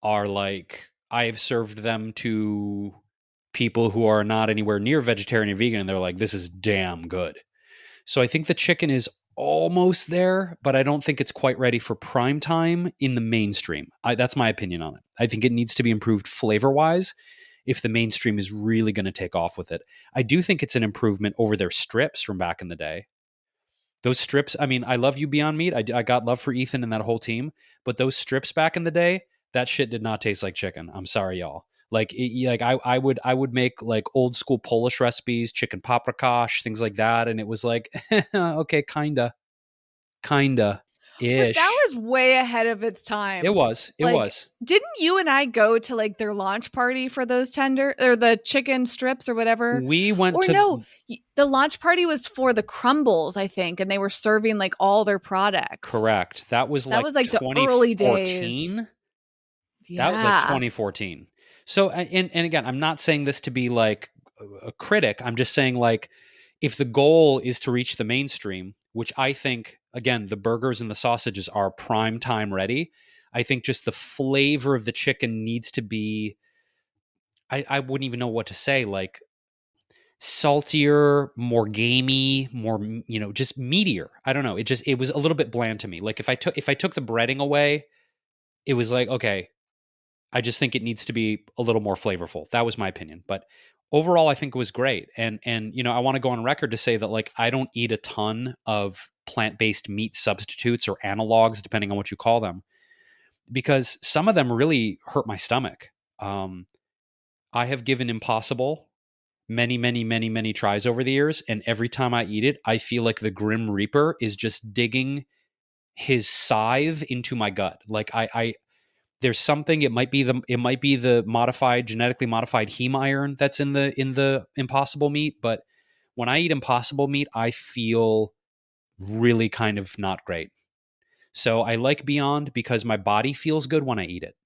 are like, I have served them to people who are not anywhere near vegetarian or vegan, and they're like, this is damn good. So I think the chicken is almost there, but I don't think it's quite ready for prime time in the mainstream. That's my opinion on it. I think it needs to be improved flavor-wise if the mainstream is really going to take off with it. I do think it's an improvement over their strips from back in the day. Those strips, I mean, I love you Beyond Meat. I got love for Ethan and that whole team, but those strips back in the day, that shit did not taste like chicken. I'm sorry, y'all. Like, I would make like old school Polish recipes, chicken paprikash, things like that, and it was like, okay, kinda But that ish. was way ahead of its It time. was, it Like, was. didn't you and I go to like their launch party for those tender or the chicken strips or whatever? We went Or to no, the launch party was for the crumbles, I think, and they were serving like all their products. correct. That was That like was like the early days. 2014. That was like Yeah. 2014. So, and again, I'm not saying this to be like a critic. I'm just saying, like, if the goal is to reach the mainstream, which I think, again, the burgers and the sausages are prime time ready, I think just the flavor of the chicken needs to be, I wouldn't even know what to say, like saltier, more gamey, more, just meatier. I don't know. It was a little bit bland to me. Like if I took the breading away, it was like, okay, I just think it needs to be a little more flavorful. That was my opinion. But overall, I think it was great. And I want to go on record to say that, like, I don't eat a ton of plant-based meat substitutes or analogs, depending on what you call them, because some of them really hurt my stomach. I have given Impossible many, many, many, many tries over the years, and every time I eat it, I feel like the Grim Reaper is just digging his scythe into my gut. Like I there's something, it might be the genetically modified heme iron that's in the Impossible meat, but when I eat Impossible meat, I feel really kind of not great. So I like Beyond because my body feels good when I eat it.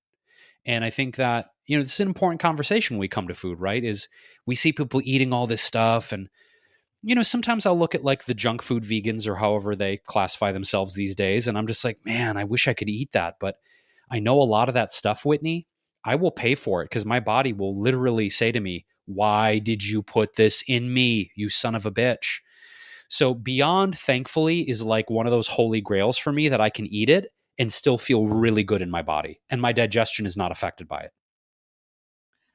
And I think that, it's an important conversation when we come to food, right? Is we see people eating all this stuff, and sometimes I'll look at like the junk food vegans or however they classify themselves these days, and I'm just like, man, I wish I could eat that. But I know a lot of that stuff, Whitney, I will pay for it because my body will literally say to me, why did you put this in me, you son of a bitch? So Beyond, thankfully, is like one of those holy grails for me that I can eat it and still feel really good in my body. And my digestion is not affected by it.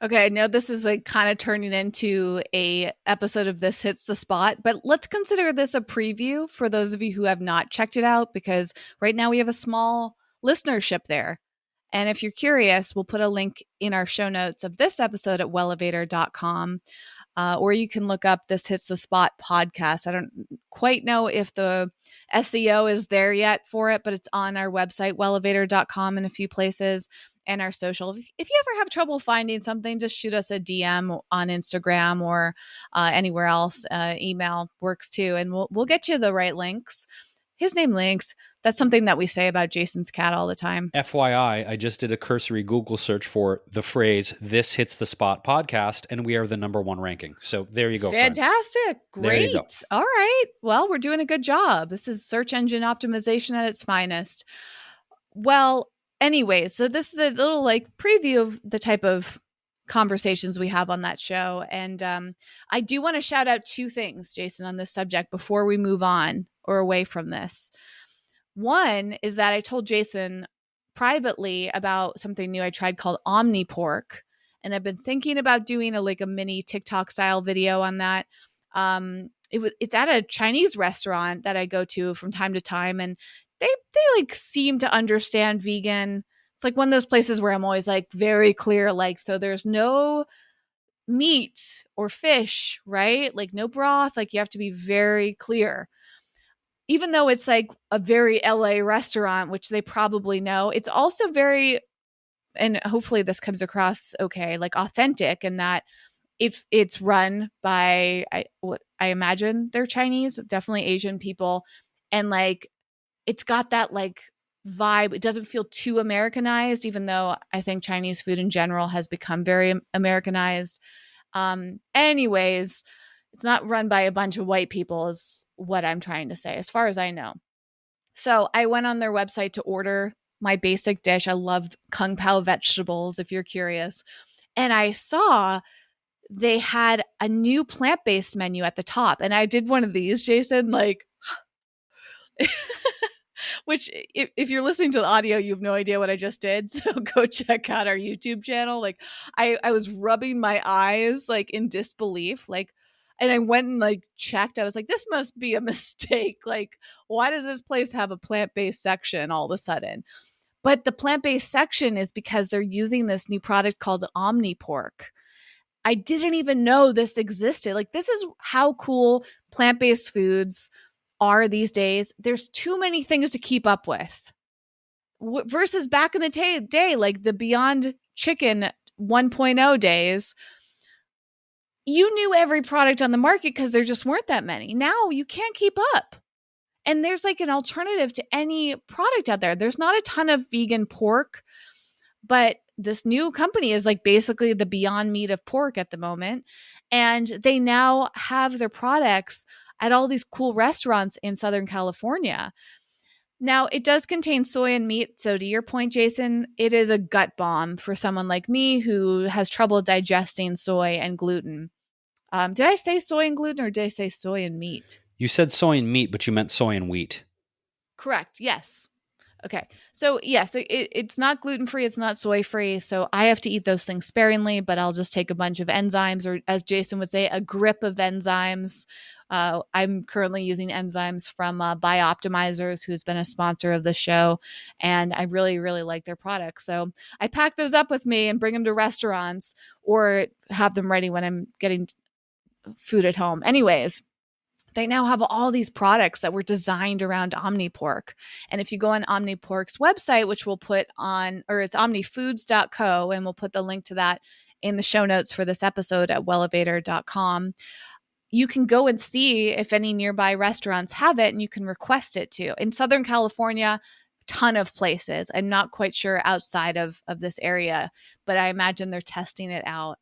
Okay, I know this is like kind of turning into a episode of This Hits the Spot, but let's consider this a preview for those of you who have not checked it out, because right now we have a small listenership there. And if you're curious, we'll put a link in our show notes of this episode at wellevator.com. or you can look up This Hits the Spot podcast. I don't quite know if the SEO is there yet for it, but it's on our website, wellevator.com, in a few places, and our social. If you ever have trouble finding something, just shoot us a DM on Instagram or anywhere else. Email works too, and we'll get you the right links. His name links. That's something that we say about Jason's cat all the time. FYI, I just did a cursory Google search for the phrase "This Hits the Spot" podcast, and we are the #1 ranking. So there you go, friends. Fantastic. There you go. Great. All right. Well, we're doing a good job. This is search engine optimization at its finest. Well, anyways, so this is a little like preview of the type of conversations we have on that show. And I do want to shout out two things, Jason, on this subject before we move on or away from this. One is that I told Jason privately about something new I tried called Omni Pork, and I've been thinking about doing a mini TikTok style video on that. It's at a Chinese restaurant that I go to from time to time, and they like seem to understand vegan. It's like one of those places where I'm always like very clear, like, so there's no meat or fish, right? Like no broth, like you have to be very clear. Even though it's like a very LA restaurant, which they probably know, it's also very, and hopefully this comes across okay, like authentic in that if it's run by what I imagine they're Chinese, definitely Asian people, and like it's got that like vibe. It doesn't feel too Americanized, even though I think Chinese food in general has become very Americanized. Anyways, it's not run by a bunch of white people is what I'm trying to say, as far as I know. So I went on their website to order my basic dish. I love Kung Pao vegetables, if you're curious. And I saw they had a new plant-based menu at the top. And I did one of these, Jason, like, which if you're listening to the audio, you have no idea what I just did. So go check out our YouTube channel. Like I was rubbing my eyes like in disbelief, like, and I went and like checked. I was like, this must be a mistake. Like, why does this place have a plant-based section all of a sudden? But the plant-based section is because they're using this new product called Omni Pork. I didn't even know this existed. Like, this is how cool plant-based foods are these days. There's too many things to keep up with. Versus back in the day, like the Beyond Chicken 1.0 days, you knew every product on the market because there just weren't that many. Now you can't keep up. And there's like an alternative to any product out there. There's not a ton of vegan pork, but this new company is like basically the Beyond Meat of pork at the moment. And they now have their products at all these cool restaurants in Southern California. Now, it does contain soy and meat. So to your point, Jason, it is a gut bomb for someone like me who has trouble digesting soy and gluten. Did I say soy and gluten or did I say soy and meat? You said soy and meat, but you meant soy and wheat. Correct. Yes. Okay. So yes, it's not gluten-free. It's not soy-free. So I have to eat those things sparingly, but I'll just take a bunch of enzymes, or as Jason would say, a grip of enzymes. I'm currently using enzymes from Bioptimizers, who's been a sponsor of the show. And I really, really like their products. So I pack those up with me and bring them to restaurants or have them ready when I'm getting food at home. Anyways, they now have all these products that were designed around OmniPork. And if you go on OmniPork's website, which we'll put on, or it's omnifoods.co, and we'll put the link to that in the show notes for this episode at wellevator.com, you can go and see if any nearby restaurants have it and you can request it too. In Southern California, ton of places. I'm not quite sure outside of this area, but I imagine they're testing it out.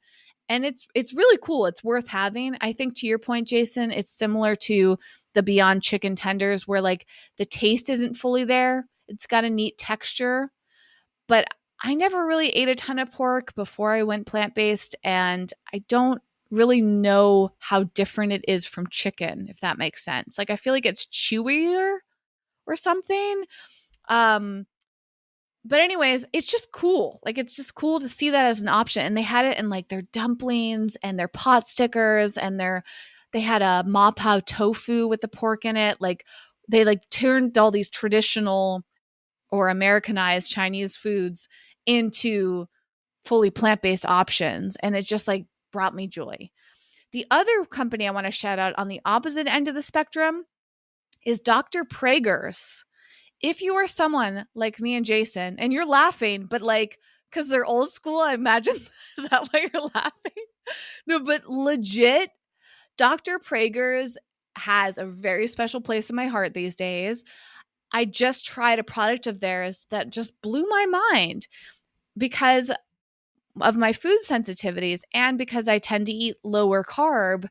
And it's really cool. It's worth having. I think to your point, Jason, it's similar to the Beyond Chicken Tenders where like the taste isn't fully there. It's got a neat texture, but I never really ate a ton of pork before I went plant-based, and I don't really know how different it is from chicken, if that makes sense. Like I feel like it's chewier or something. But anyways, it's just cool. Like it's just cool to see that as an option. And they had it in like their dumplings and their pot stickers, and they had a ma pao tofu with the pork in it. Like they like turned all these traditional or Americanized Chinese foods into fully plant-based options, and it just like brought me joy. The other company I want to shout out on the opposite end of the spectrum is Dr. Pragers. If you are someone like me and Jason, and you're laughing, but like, because they're old school, I imagine, is that why you're laughing? No, but legit, Dr. Pragers has a very special place in my heart these days. I just tried a product of theirs that just blew my mind because of my food sensitivities and because I tend to eat lower carb.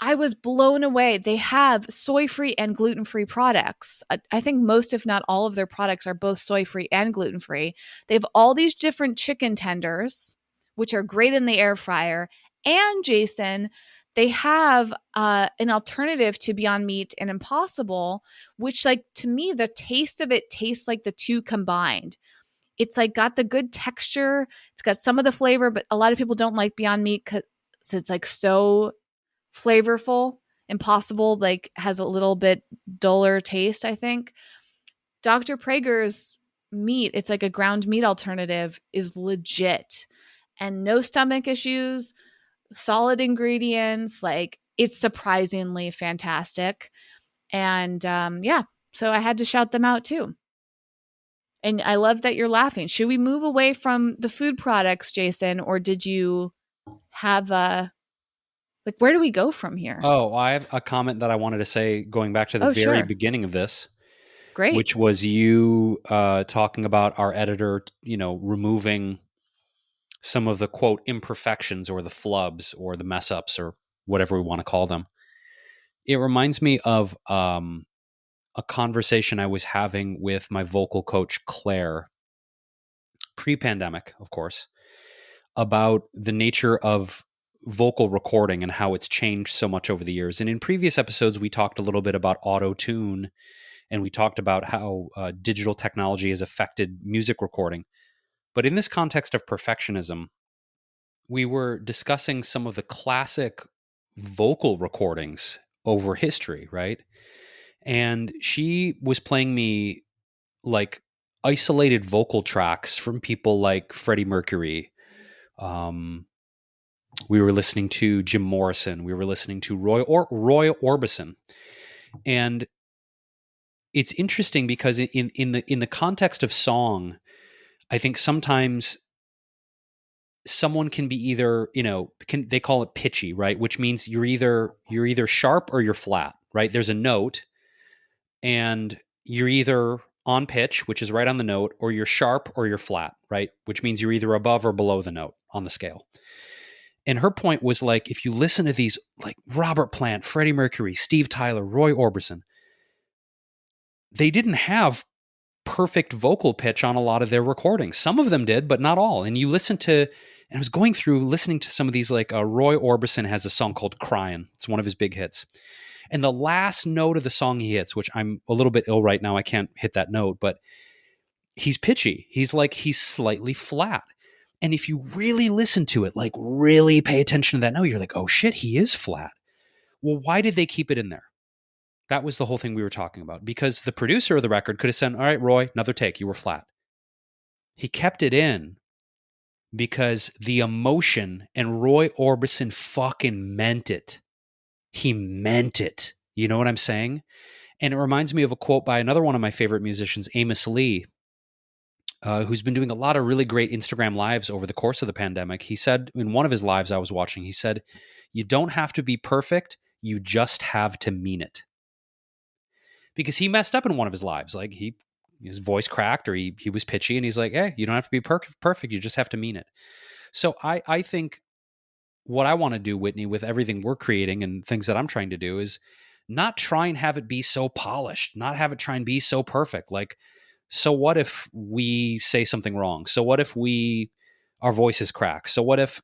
I was blown away. They have soy free and gluten free products. I think most, if not all, of their products are both soy free and gluten free. They have all these different chicken tenders, which are great in the air fryer. And Jason, they have an alternative to Beyond Meat and Impossible, which, like, to me, the taste of it tastes like the two combined. It's like got the good texture. It's got some of the flavor, but a lot of people don't like Beyond Meat because it's like so flavorful. Impossible like has a little bit duller taste, I think. Dr. Prager's meat, it's like a ground meat alternative, is legit and no stomach issues, solid ingredients. Like it's surprisingly fantastic. And yeah, so I had to shout them out too. And I love that you're laughing. Should we move away from the food products, Jason, or did you have a like where do we go from here? Oh, I have a comment that I wanted to say going back to the Oh, very sure. beginning of this, Great. which was you talking about our editor, removing some of the quote imperfections or the flubs or the mess ups or whatever we want to call them. It reminds me of a conversation I was having with my vocal coach, Claire, pre-pandemic, of course, about the nature of vocal recording and how it's changed so much over the years. And in previous episodes, we talked a little bit about auto-tune, and we talked about how digital technology has affected music recording. But in this context of perfectionism, we were discussing some of the classic vocal recordings over history, right? And she was playing me like isolated vocal tracks from people like Freddie Mercury. We were listening to Jim Morrison. We were listening to Roy Orbison, and it's interesting because in the context of song, I think sometimes someone can be either they call it pitchy, right, which means you're either sharp or you're flat, right? There's a note, and you're either on pitch, which is right on the note, or you're sharp or you're flat, right? Which means you're either above or below the note on the scale. And her point was like, if you listen to these, like Robert Plant, Freddie Mercury, Steve Tyler, Roy Orbison, they didn't have perfect vocal pitch on a lot of their recordings. Some of them did, but not all. And you listen to, and I was going through listening to some of these, like Roy Orbison has a song called Crying. It's one of his big hits. And the last note of the song he hits, which I'm a little bit ill right now, I can't hit that note, but he's pitchy. He's slightly flat. And if you really listen to it, like really pay attention to that note, you're like, oh shit, he is flat. Well, why did they keep it in there? That was the whole thing we were talking about. Because the producer of the record could have said, all right, Roy, another take, you were flat. He kept it in because the emotion, and Roy Orbison fucking meant it. He meant it. You know what I'm saying? And it reminds me of a quote by another one of my favorite musicians, Amos Lee, who's been doing a lot of really great Instagram lives over the course of the pandemic. He said in one of his lives I was watching, he said, you don't have to be perfect. You just have to mean it. Because he messed up in one of his lives. Like his voice cracked, or he was pitchy, and he's like, hey, you don't have to be perfect. You just have to mean it. So I think what I want to do, Whitney, with everything we're creating and things that I'm trying to do is not try and have it be so polished, not have it try and be so perfect. Like, so what if we say something wrong? So what if our voices crack? So what if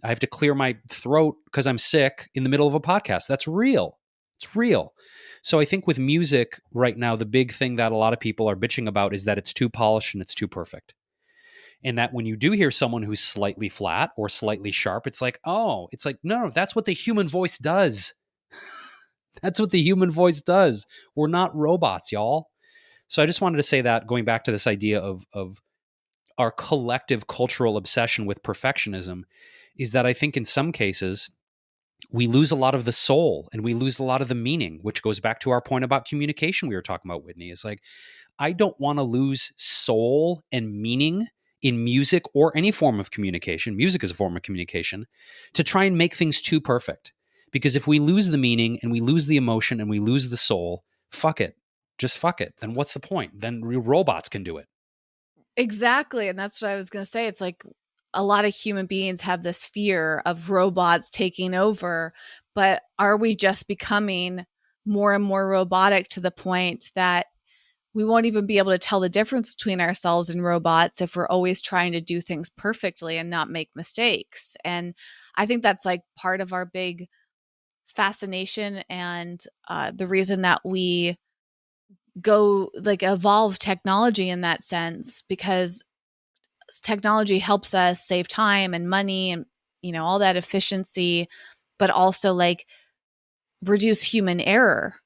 I have to clear my throat because I'm sick in the middle of a podcast? That's real. It's real. So I think with music right now, the big thing that a lot of people are bitching about is that it's too polished and it's too perfect. And that when you do hear someone who's slightly flat or slightly sharp, it's like, oh, it's like, no, that's what the human voice does. That's what the human voice does. We're not robots, y'all. So I just wanted to say that, going back to this idea of our collective cultural obsession with perfectionism, is that I think in some cases, we lose a lot of the soul and we lose a lot of the meaning, which goes back to our point about communication we were talking about, Whitney. Is like, I don't want to lose soul and meaning in music or any form of communication. Music is a form of communication, to try and make things too perfect. Because if we lose the meaning and we lose the emotion and we lose the soul, fuck it. Just fuck it. Then what's the point? Then robots can do it. Exactly. And that's what I was going to say. It's like a lot of human beings have this fear of robots taking over, but are we just becoming more and more robotic to the point that we won't even be able to tell the difference between ourselves and robots if we're always trying to do things perfectly and not make mistakes? And I think that's like part of our big fascination and the reason that we go like evolve technology in that sense, because technology helps us save time and money and all that efficiency, but also like reduce human error,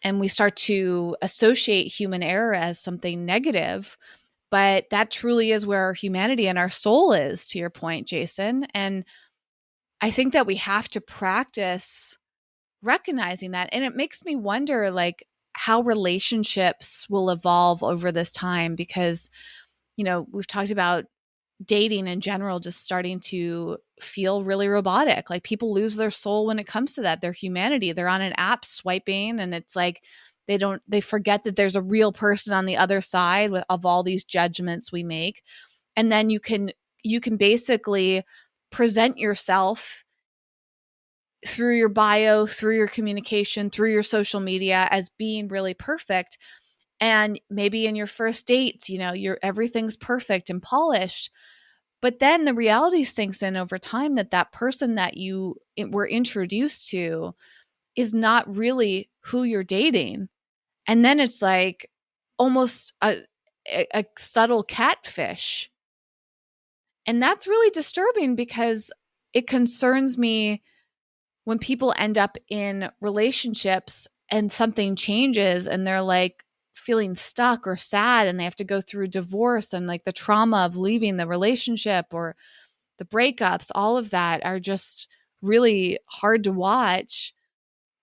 and we start to associate human error as something negative, but that truly is where our humanity and our soul is, to your point, Jason. And I think that we have to practice recognizing that, and it makes me wonder like how relationships will evolve over this time, because we've talked about dating in general just starting to feel really robotic. Like people lose their soul when it comes to that, their humanity. They're on an app swiping and it's like they forget that there's a real person on the other side of all these judgments we make. And then you can basically present yourself through your bio, through your communication, through your social media as being really perfect. And maybe in your first dates, everything's perfect and polished. But then the reality sinks in over time that that person that you were introduced to is not really who you're dating. And then it's like almost a subtle catfish. And that's really disturbing because it concerns me when people end up in relationships and something changes and they're like feeling stuck or sad and they have to go through divorce, and like the trauma of leaving the relationship or the breakups, all of that are just really hard to watch.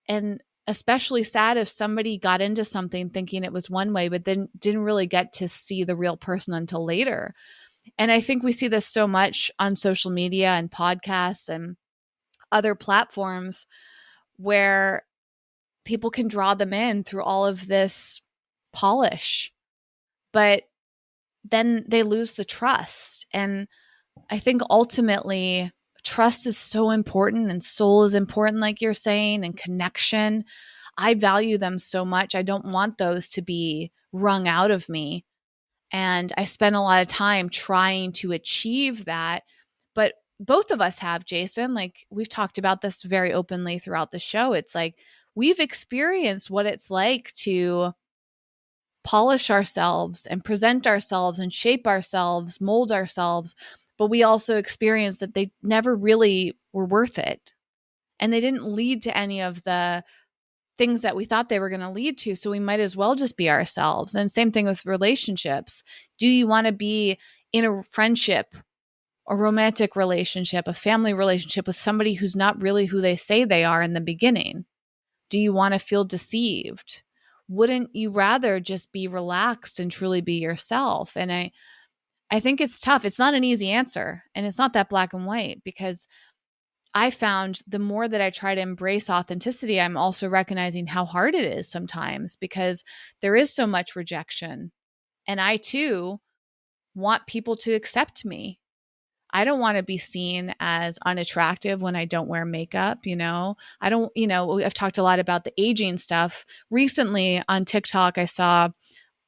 And especially sad if somebody got into something thinking it was one way, but then didn't really get to see the real person until later. And I think we see this so much on social media and podcasts and other platforms where people can draw them in through all of this polish, but then they lose the trust. And I think ultimately trust is so important and soul is important, like you're saying, and connection. I value them so much. I don't want those to be wrung out of me. And I spend a lot of time trying to achieve that. But both of us have, Jason, like we've talked about this very openly throughout the show. It's like we've experienced what it's like to polish ourselves and present ourselves and shape ourselves, mold ourselves. But we also experienced that they never really were worth it. And they didn't lead to any of the things that we thought they were going to lead to. So we might as well just be ourselves. And same thing with relationships. Do you want to be in a friendship, a romantic relationship, a family relationship with somebody who's not really who they say they are in the beginning? Do you want to feel deceived? Wouldn't you rather just be relaxed and truly be yourself? And I think it's tough. It's not an easy answer, and it's not that black and white, because I found the more that I try to embrace authenticity, I'm also recognizing how hard it is sometimes because there is so much rejection. And I too want people to accept me. I don't want to be seen as unattractive when I don't wear makeup, I don't, I've talked a lot about the aging stuff. Recently on TikTok, I saw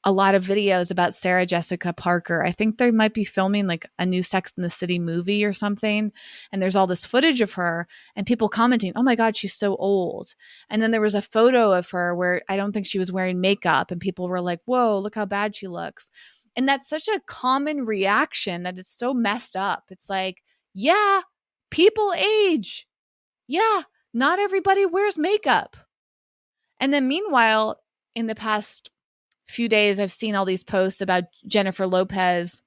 a lot of videos about Sarah Jessica Parker. I think they might be filming like a new Sex and the City movie or something. And there's all this footage of her and people commenting, oh my God, she's so old. And then there was a photo of her where I don't think she was wearing makeup and people were like, whoa, look how bad she looks. And that's such a common reaction that it's so messed up. It's like, yeah, people age. Yeah, not everybody wears makeup. And then meanwhile, in the past few days, I've seen all these posts about Jennifer Lopez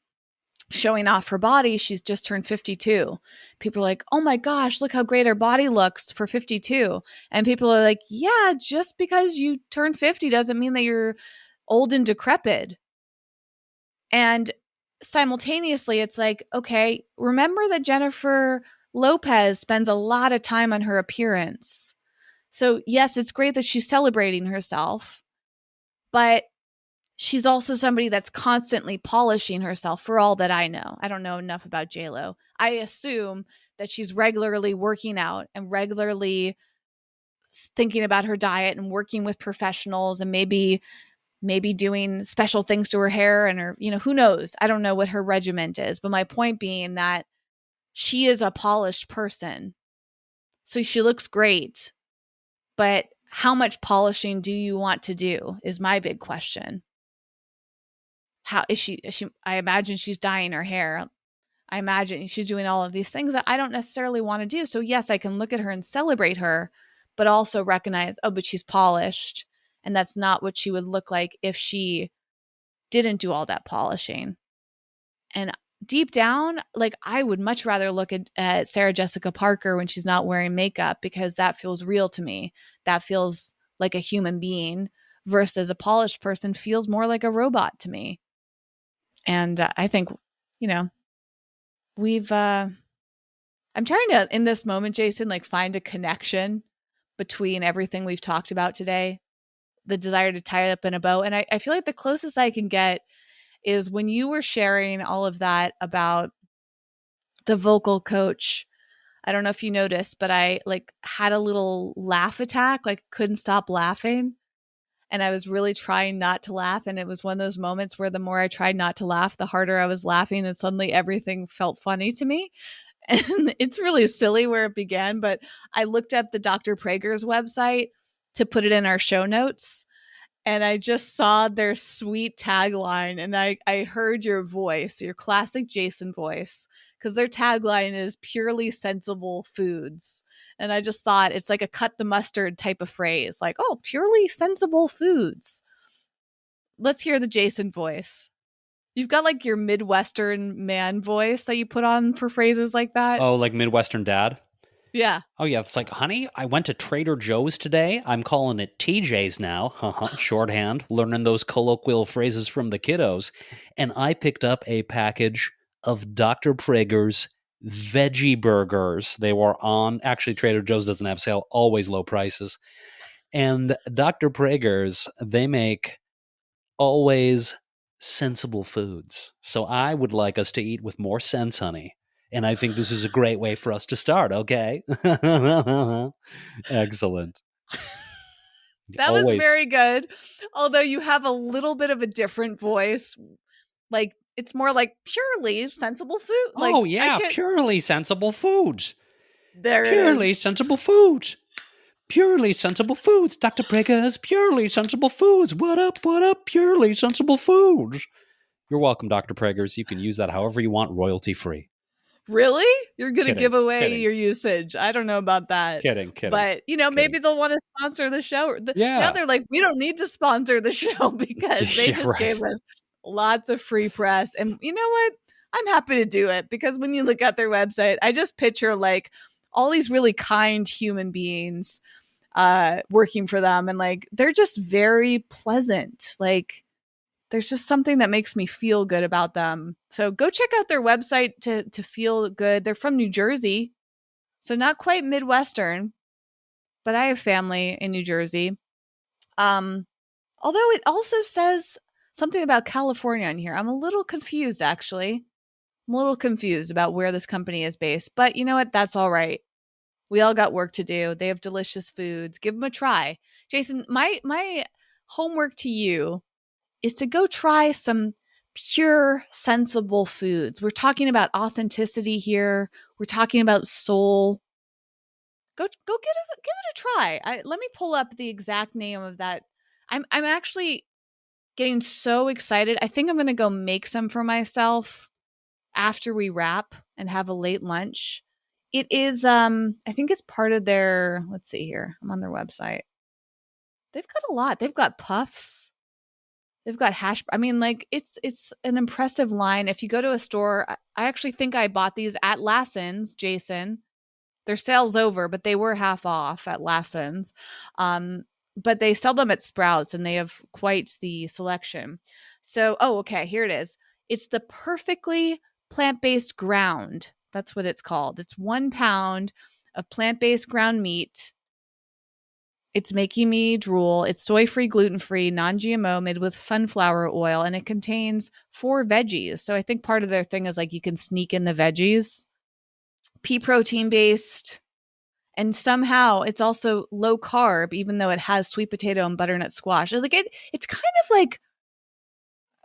showing off her body. She's just turned 52. People are like, oh my gosh, look how great her body looks for 52. And people are like, yeah, just because you turn 50 doesn't mean that you're old and decrepit. And simultaneously, it's like, okay, remember that Jennifer Lopez spends a lot of time on her appearance. So, yes, it's great that she's celebrating herself, but she's also somebody that's constantly polishing herself for all that I know. I don't know enough about JLo. I assume that she's regularly working out and regularly thinking about her diet and working with professionals and maybe doing special things to her hair and her, who knows? I don't know what her regiment is, but my point being that she is a polished person. So she looks great, but how much polishing do you want to do is my big question. How is she I imagine she's dyeing her hair. I imagine she's doing all of these things that I don't necessarily want to do. So yes, I can look at her and celebrate her, but also recognize, oh, but she's polished. And that's not what she would look like if she didn't do all that polishing. And deep down, like I would much rather look at Sarah Jessica Parker when she's not wearing makeup because that feels real to me. That feels like a human being versus a polished person feels more like a robot to me. And I think, you know, we've, I'm trying to, in this moment, Jason, like find a connection between everything we've talked about today, the desire to tie it up in a bow. And I feel like the closest I can get is when you were sharing all of that about the vocal coach. I don't know if you noticed, but I like had a little laugh attack, like couldn't stop laughing. And I was really trying not to laugh. And it was one of those moments where the more I tried not to laugh, the harder I was laughing. And suddenly everything felt funny to me. And it's really silly where it began, but I looked up the Dr. Prager's website to put it in our show notes. And I just saw their sweet tagline and I heard your voice, your classic Jason voice, because their tagline is purely sensible foods. And I just thought it's like a cut the mustard type of phrase, like, oh, purely sensible foods. Let's hear the Jason voice. You've got like your Midwestern man voice that you put on for phrases like that. Oh, like Midwestern dad? Yeah. Oh, yeah. It's like, honey, I went to Trader Joe's today. I'm calling it TJ's now. Shorthand, learning those colloquial phrases from the kiddos. And I picked up a package of Dr. Prager's veggie burgers. They were on, actually, Trader Joe's doesn't have sale, always low prices. And Dr. Prager's, they make always sensible foods. So I would like us to eat with more sense, honey. And I think this is a great way for us to start, okay? Excellent. That was Always. very good. Although you have a little bit of a different voice. Like it's more like purely sensible food. Like Oh, I yeah, can't purely sensible foods. there Purely is. sensible foods. Purely sensible foods. Dr. Pragers, purely sensible foods. What up, purely sensible foods. You're welcome, Dr. Pragers. You can use that however you want, royalty free. Really? You're going to Kidding, give away kidding, your usage. I don't know about that. kidding, kidding, But, maybe kidding. they'll want to sponsor the show. Now Yeah. they're like, we don't need to sponsor the show because they Yeah, just gave right. us lots of free press. And you know what? I'm happy to do it because when you look at their website, I just picture like all these really kind human beings working for them. And like, they're just very pleasant. Like, there's just something that makes me feel good about them. So go check out their website to feel good. They're from New Jersey, so not quite Midwestern, but I have family in New Jersey. Um, Although it also says something about California in here. I'm a little confused, actually. I'm a little confused about where this company is based, but you know what? That's all right. We all got work to do. They have delicious foods. Give them a try. Jason, my homework to you is to go try some pure, sensible foods. We're talking about authenticity here. We're talking about soul. Go give it a try. Let me pull up the exact name of that. I'm actually getting so excited. I think I'm going to go make some for myself after we wrap and have a late lunch. It is I think it's part of their, let's see here. I'm on their website. They've got a lot. They've got puffs. They've got hash. I mean, like it's an impressive line. If you go to a store, I actually think I bought these at Lassen's, Jason. Their sale's over, but they were half off at Lassen's. Um, but they sell them at Sprouts, and they have quite the selection. So, oh, okay, here it is. It's the perfectly plant-based ground. That's what it's called. It's 1 pound of plant-based ground meat. It's making me drool. It's soy free, gluten free, non GMO, made with sunflower oil, and it contains 4 veggies. So I think part of their thing is like you can sneak in the veggies. Pea protein based, and somehow it's also low carb, even though it has sweet potato and butternut squash. It's like it's kind of like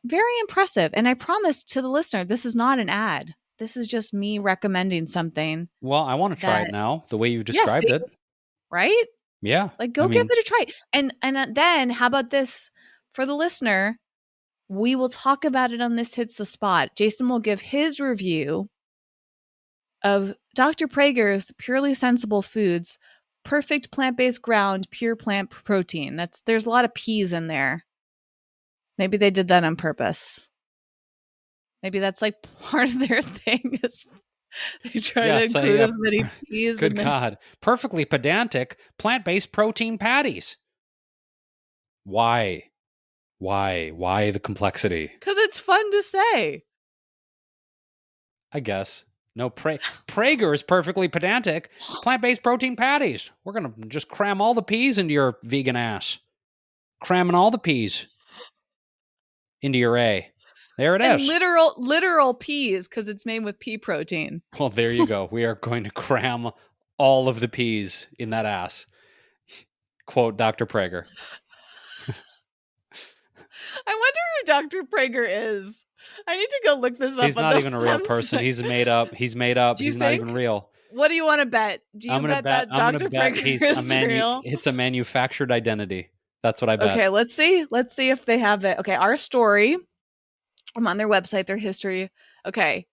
very impressive. And I promise to the listener, this is not an ad. This is just me recommending something Well, I want to try it that, now, the way you've yeah, described see, it. right? Yeah. Like, I go give mean, it a try. And then how about this for the listener? We will talk about it on This Hits the Spot. Jason will give his review of Dr. Prager's Purely Sensible Foods, perfect plant-based ground, pure plant protein. There's a lot of peas in there. Maybe they did that on purpose. Maybe that's like part of their thing is they try yeah, to say, include as many peas good in there. God, perfectly pedantic plant-based protein patties. Why? Why the complexity? Because it's fun to say. I guess. No, Prager is perfectly pedantic. Plant-based protein patties. We're going to just cram all the peas into your vegan ass. Cramming all the peas into your A. There it And is. literal peas, because it's made with pea protein. Well, there you go. We are going to cram all of the peas in that ass. Quote Dr. Prager. I wonder who Dr. Prager is. I need to go look this up He's on not the even a real person. website. He's made up. He's made up. Do you He's not even think? real. What do you want to bet? Do you bet that I'm gonna Dr. bet Prager he's is real? it's a manufactured identity. That's what I bet. Okay, let's see. Let's see if they have it. Okay, our story. I'm on their website, their history. Okay.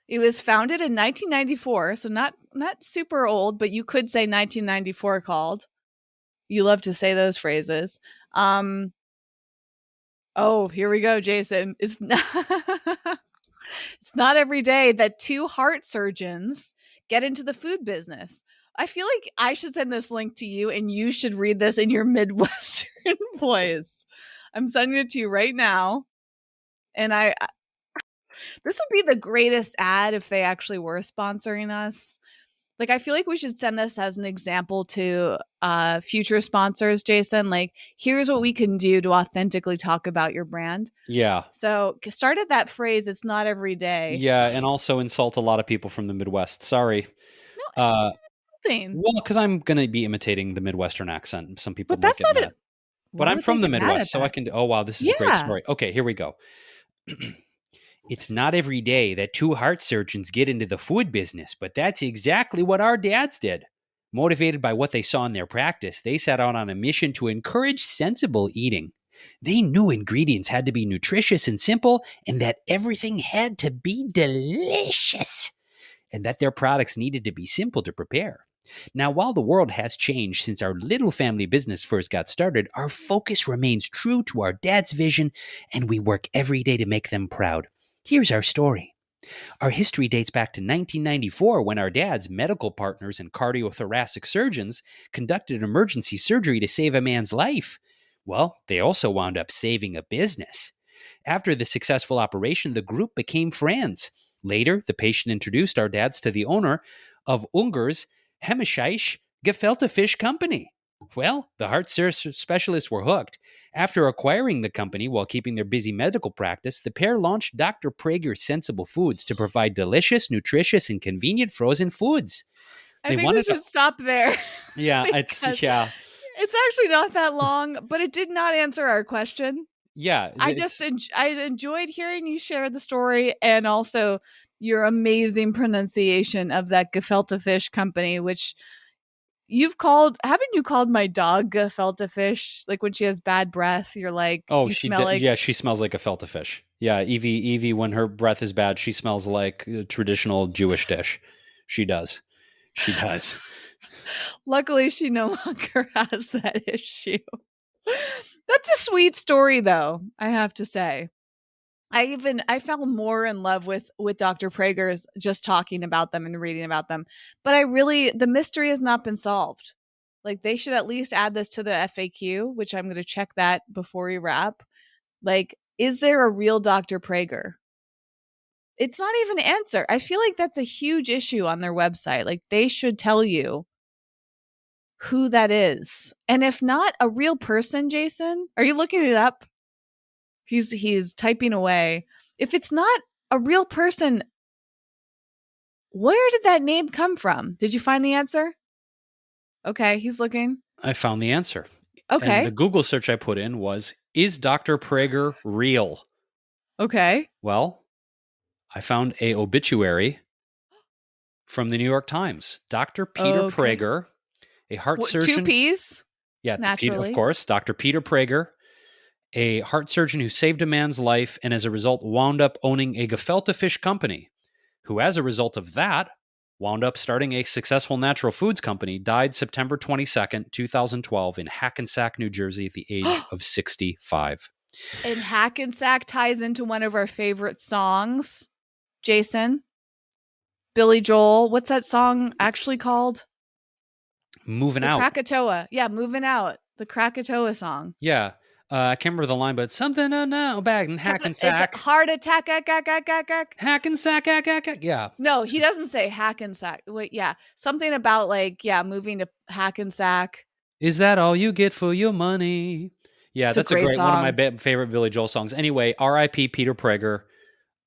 It was founded in 1994, so not super old, but you could say 1994 called. You love to say those phrases. Oh, here we go, Jason. It's not It's not every day that two heart surgeons get into the food business. I feel like I should send this link to you and you should read this in your Midwestern voice. I'm sending it to you right now. And this would be the greatest ad if they actually were sponsoring us. Like, I feel like we should send this as an example to future sponsors, Jason. Like, here's what we can do to authentically talk about your brand. Yeah. So start at that phrase, it's not every day. Yeah, and also insult a lot of people from the Midwest. Sorry. Uh, Nothing. well, because I'm going to be imitating the Midwestern accent. Some people But might that's get not mad. it. But Why I'm would they from the get mad Midwest, at so I that? can do. Oh, wow, this is a great Yeah. story. Okay, here we go. It's not every day that two heart surgeons get into the food business, but that's exactly what our dads did. Motivated by what they saw in their practice, they set out on a mission to encourage sensible eating. They knew ingredients had to be nutritious and simple, and that everything had to be delicious, and that their products needed to be simple to prepare. Now, while the world has changed since our little family business first got started, our focus remains true to our dad's vision, and we work every day to make them proud. Here's our story. Our history dates back to 1994 when our dad's medical partners and cardiothoracic surgeons conducted emergency surgery to save a man's life. Well, they also wound up saving a business. After the successful operation, the group became friends. Later, the patient introduced our dads to the owner of Unger's Hemeschisch Gefilte Fish Company. Well, the heart specialists were hooked. After acquiring the company while keeping their busy medical practice, the pair launched Dr. Prager's Sensible Foods to provide delicious, nutritious, and convenient frozen foods. I They think we wanted to, should stop there. yeah, Because yeah, it's actually not that long, but it did not answer our question. yeah. I enjoyed hearing you share the story and also your amazing pronunciation of that gefilte fish company, which haven't you called my dog gefilte fish? Like when she has bad breath, you're like, Oh, you smell like, yeah, she smells like a gefilte fish. Yeah, Evie, when her breath is bad, she smells like a traditional Jewish dish. She does. She does. luckily she no longer has that issue. That's a sweet story, though, I have to say. I fell more in love with Dr. Pragers just talking about them and reading about them. But the mystery has not been solved. Like, they should at least add this to the FAQ, which I'm going to check that before we wrap. Like, is there a real Dr. Prager? It's not even an answer. I feel like that's a huge issue on their website. Like, they should tell you who that is. And if not a real person, Jason, are you looking it up? He's typing away. If it's not a real person, where did that name come from? Did you find the answer? Okay, he's looking. I found the answer. And Okay. the Google search I put in was, is Dr. Prager real? Okay. Well, I found a obituary from the New York Times. Dr. Peter Okay. Prager, a heart What, two surgeon. P's? Yeah, Peter, of Naturally. course, Dr. Peter Prager, a heart surgeon who saved a man's life and as a result wound up owning a gefilte fish company, who as a result of that wound up starting a successful natural foods company, died September 22nd, 2012 in Hackensack, New Jersey at the age of 65. And Hackensack ties into one of our favorite songs, Jason. Billy Joel. What's that song actually called? Moving The out. Krakatoa. Yeah, Moving Out. The Krakatoa song. Yeah. I can't remember the line, but something to know back in Hackensack. Heart attack. Hackensack. Yeah. No, he doesn't say Hackensack. Wait, yeah. Something about like, yeah, moving to Hackensack. Is that all you get for your money? Yeah, It's a that's a great great one of my song. favorite Billy Joel songs. Anyway, R.I.P. Peter Prager.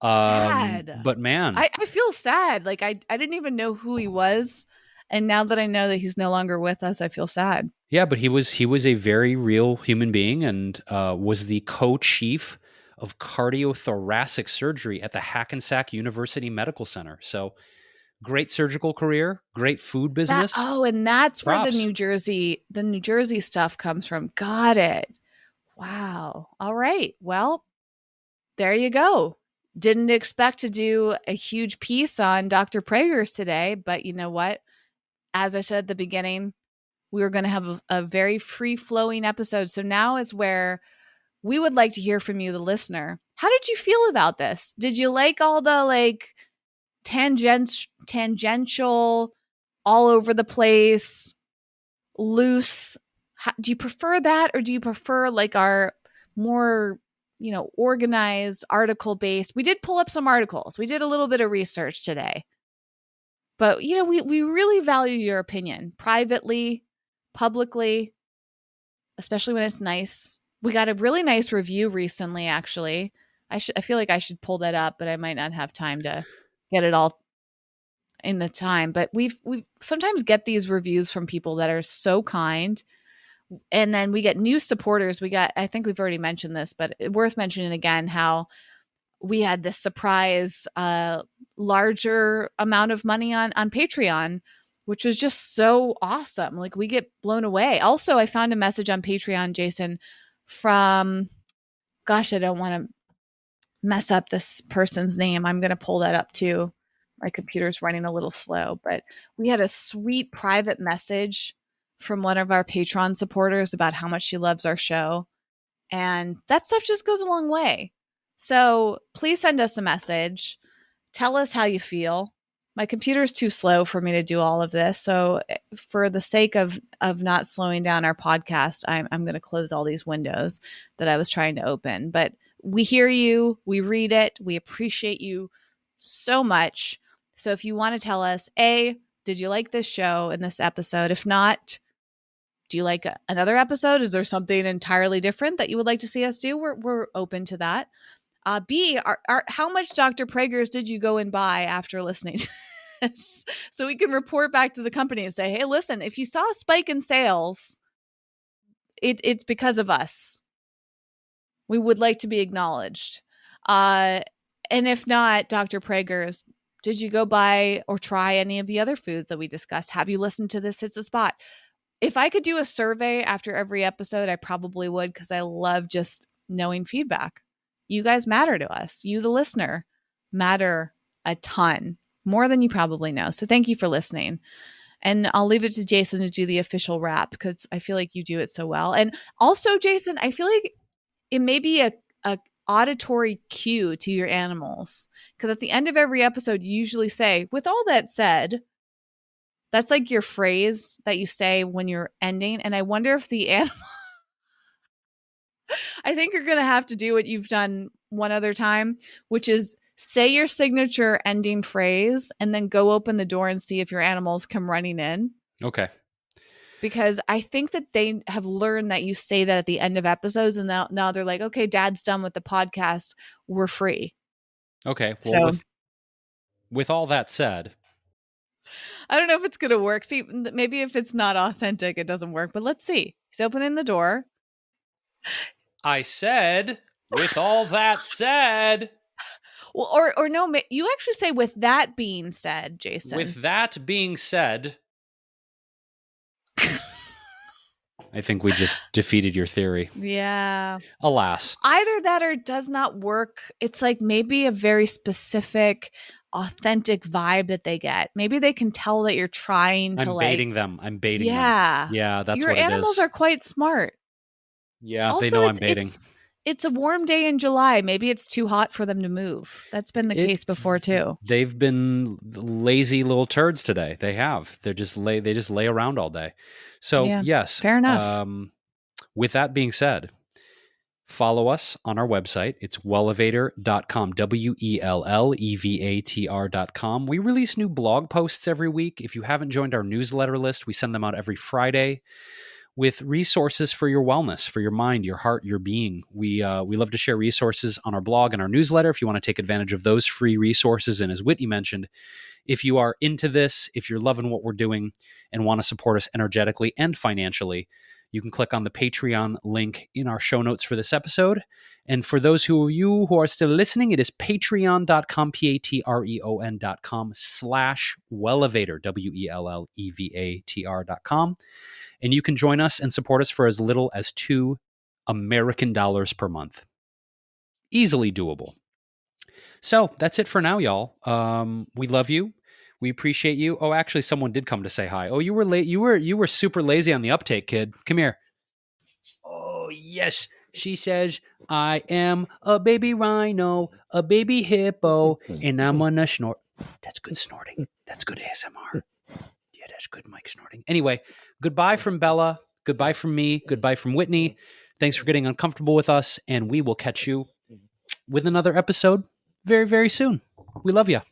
Sad. But man, I feel sad. Like I didn't even know who he was. And now that I know that he's no longer with us, I feel sad. yeah, but he was a very real human being and was the co-chief of cardiothoracic surgery at the Hackensack University Medical Center. So great surgical career, great food business. And that's where Props. the New Jersey stuff comes from. Got it. Wow. All right. Well, there you go. Didn't expect to do a huge piece on Dr. Pragers today, but you know what? As I said at the beginning, we were going to have a very free flowing episode. So now is where we would like to hear from you, the listener. How did you feel about this? Did you like all the like tangential, all over the place, loose? Do you prefer that, or do you prefer like our more, organized article based? We did pull up some articles. We did a little bit of research today. But we really value your opinion privately, publicly, especially when it's nice. We got a really nice review recently, actually. I feel like I should pull that up, but I might not have time to get it all in the time. But we've sometimes get these reviews from people that are so kind. And then we get new supporters. I think we've already mentioned this, but worth mentioning again how we had this surprise larger amount of money on Patreon, which was just so awesome. Like, we get blown away. Also, I found a message on Patreon, Jason, from, gosh, I don't want to mess up this person's name. I'm going to pull that up too. My computer's running a little slow, but we had a sweet private message from one of our Patreon supporters about how much she loves our show. And that stuff just goes a long way. So please send us a message. Tell us how you feel. My computer is too slow for me to do all of this. So for the sake of not slowing down our podcast, I'm going to close all these windows that I was trying to open. But we hear you. We read it. We appreciate you so much. So if you want to tell us, did you like this show and this episode? If not, do you like another episode? Is there something entirely different that you would like to see us do? We're open to that. B, how much Dr. Pragers did you go and buy after listening to this? So we can report back to the company and say, hey, listen, if you saw a spike in sales, it's because of us. We would like to be acknowledged. And if not, Dr. Pragers, did you go buy or try any of the other foods that we discussed? Have you listened to This Hits the Spot? If I could do a survey after every episode, I probably would, because I love just knowing feedback. You guys matter to us. You, the listener, matter a ton, more than you probably know. So thank you for listening. And I'll leave it to Jason to do the official wrap because I feel like you do it so well. And also, Jason, I feel like it may be a auditory cue to your animals because at the end of every episode, you usually say, "With all that said," that's like your phrase that you say when you're ending. And I wonder if the animal, I think you're going to have to do what you've done one other time, which is say your signature ending phrase and then go open the door and see if your animals come running in. Okay. Because I think that they have learned that you say that at the end of episodes, and now they're like, okay, Dad's done with the podcast. We're free. Okay. Well, with all that said, I don't know if it's going to work. See, maybe if it's not authentic, it doesn't work, but let's see. He's opening the door. I said, with all that said. Well, or no, you actually say, with that being said, Jason. With that being said, I think we just defeated your theory. Yeah. Alas. Either that or it does not work. It's like maybe a very specific, authentic vibe that they get. Maybe they can tell that you're trying to I'm baiting them. I'm baiting them. Yeah, that's your what it is. Your animals are quite smart. Yeah, also, they know I'm baiting. It's a warm day in July. Maybe it's too hot for them to move. That's been the case before too. They've been lazy little turds today. They have. They just lay around all day. So yes, fair enough. With that being said, follow us on our website. It's wellevator.com, WELLEVATR.com. We release new blog posts every week. If you haven't joined our newsletter list, we send them out every Friday with resources for your wellness, for your mind, your heart, your being. We love to share resources on our blog and our newsletter if you want to take advantage of those free resources. And as Whitney mentioned, if you are into this, if you're loving what we're doing and want to support us energetically and financially, you can click on the Patreon link in our show notes for this episode. And for those of you who are still listening, it is patreon.com, patreon.com/wellevator, WELLEVATR.com. And you can join us and support us for as little as $2 American per month. Easily doable. So that's it for now, y'all. We love you. We appreciate you. Oh, actually, someone did come to say hi. Oh, you were late. You were super lazy on the uptake, kid. Come here. Oh, yes. She says, I am a baby rhino, a baby hippo, and I'm gonna snort. That's good snorting. That's good ASMR. Yeah, that's good mic snorting. Anyway, goodbye from Bella. Goodbye from me. Goodbye from Whitney. Thanks for getting uncomfortable with us, and we will catch you with another episode very, very soon. We love you.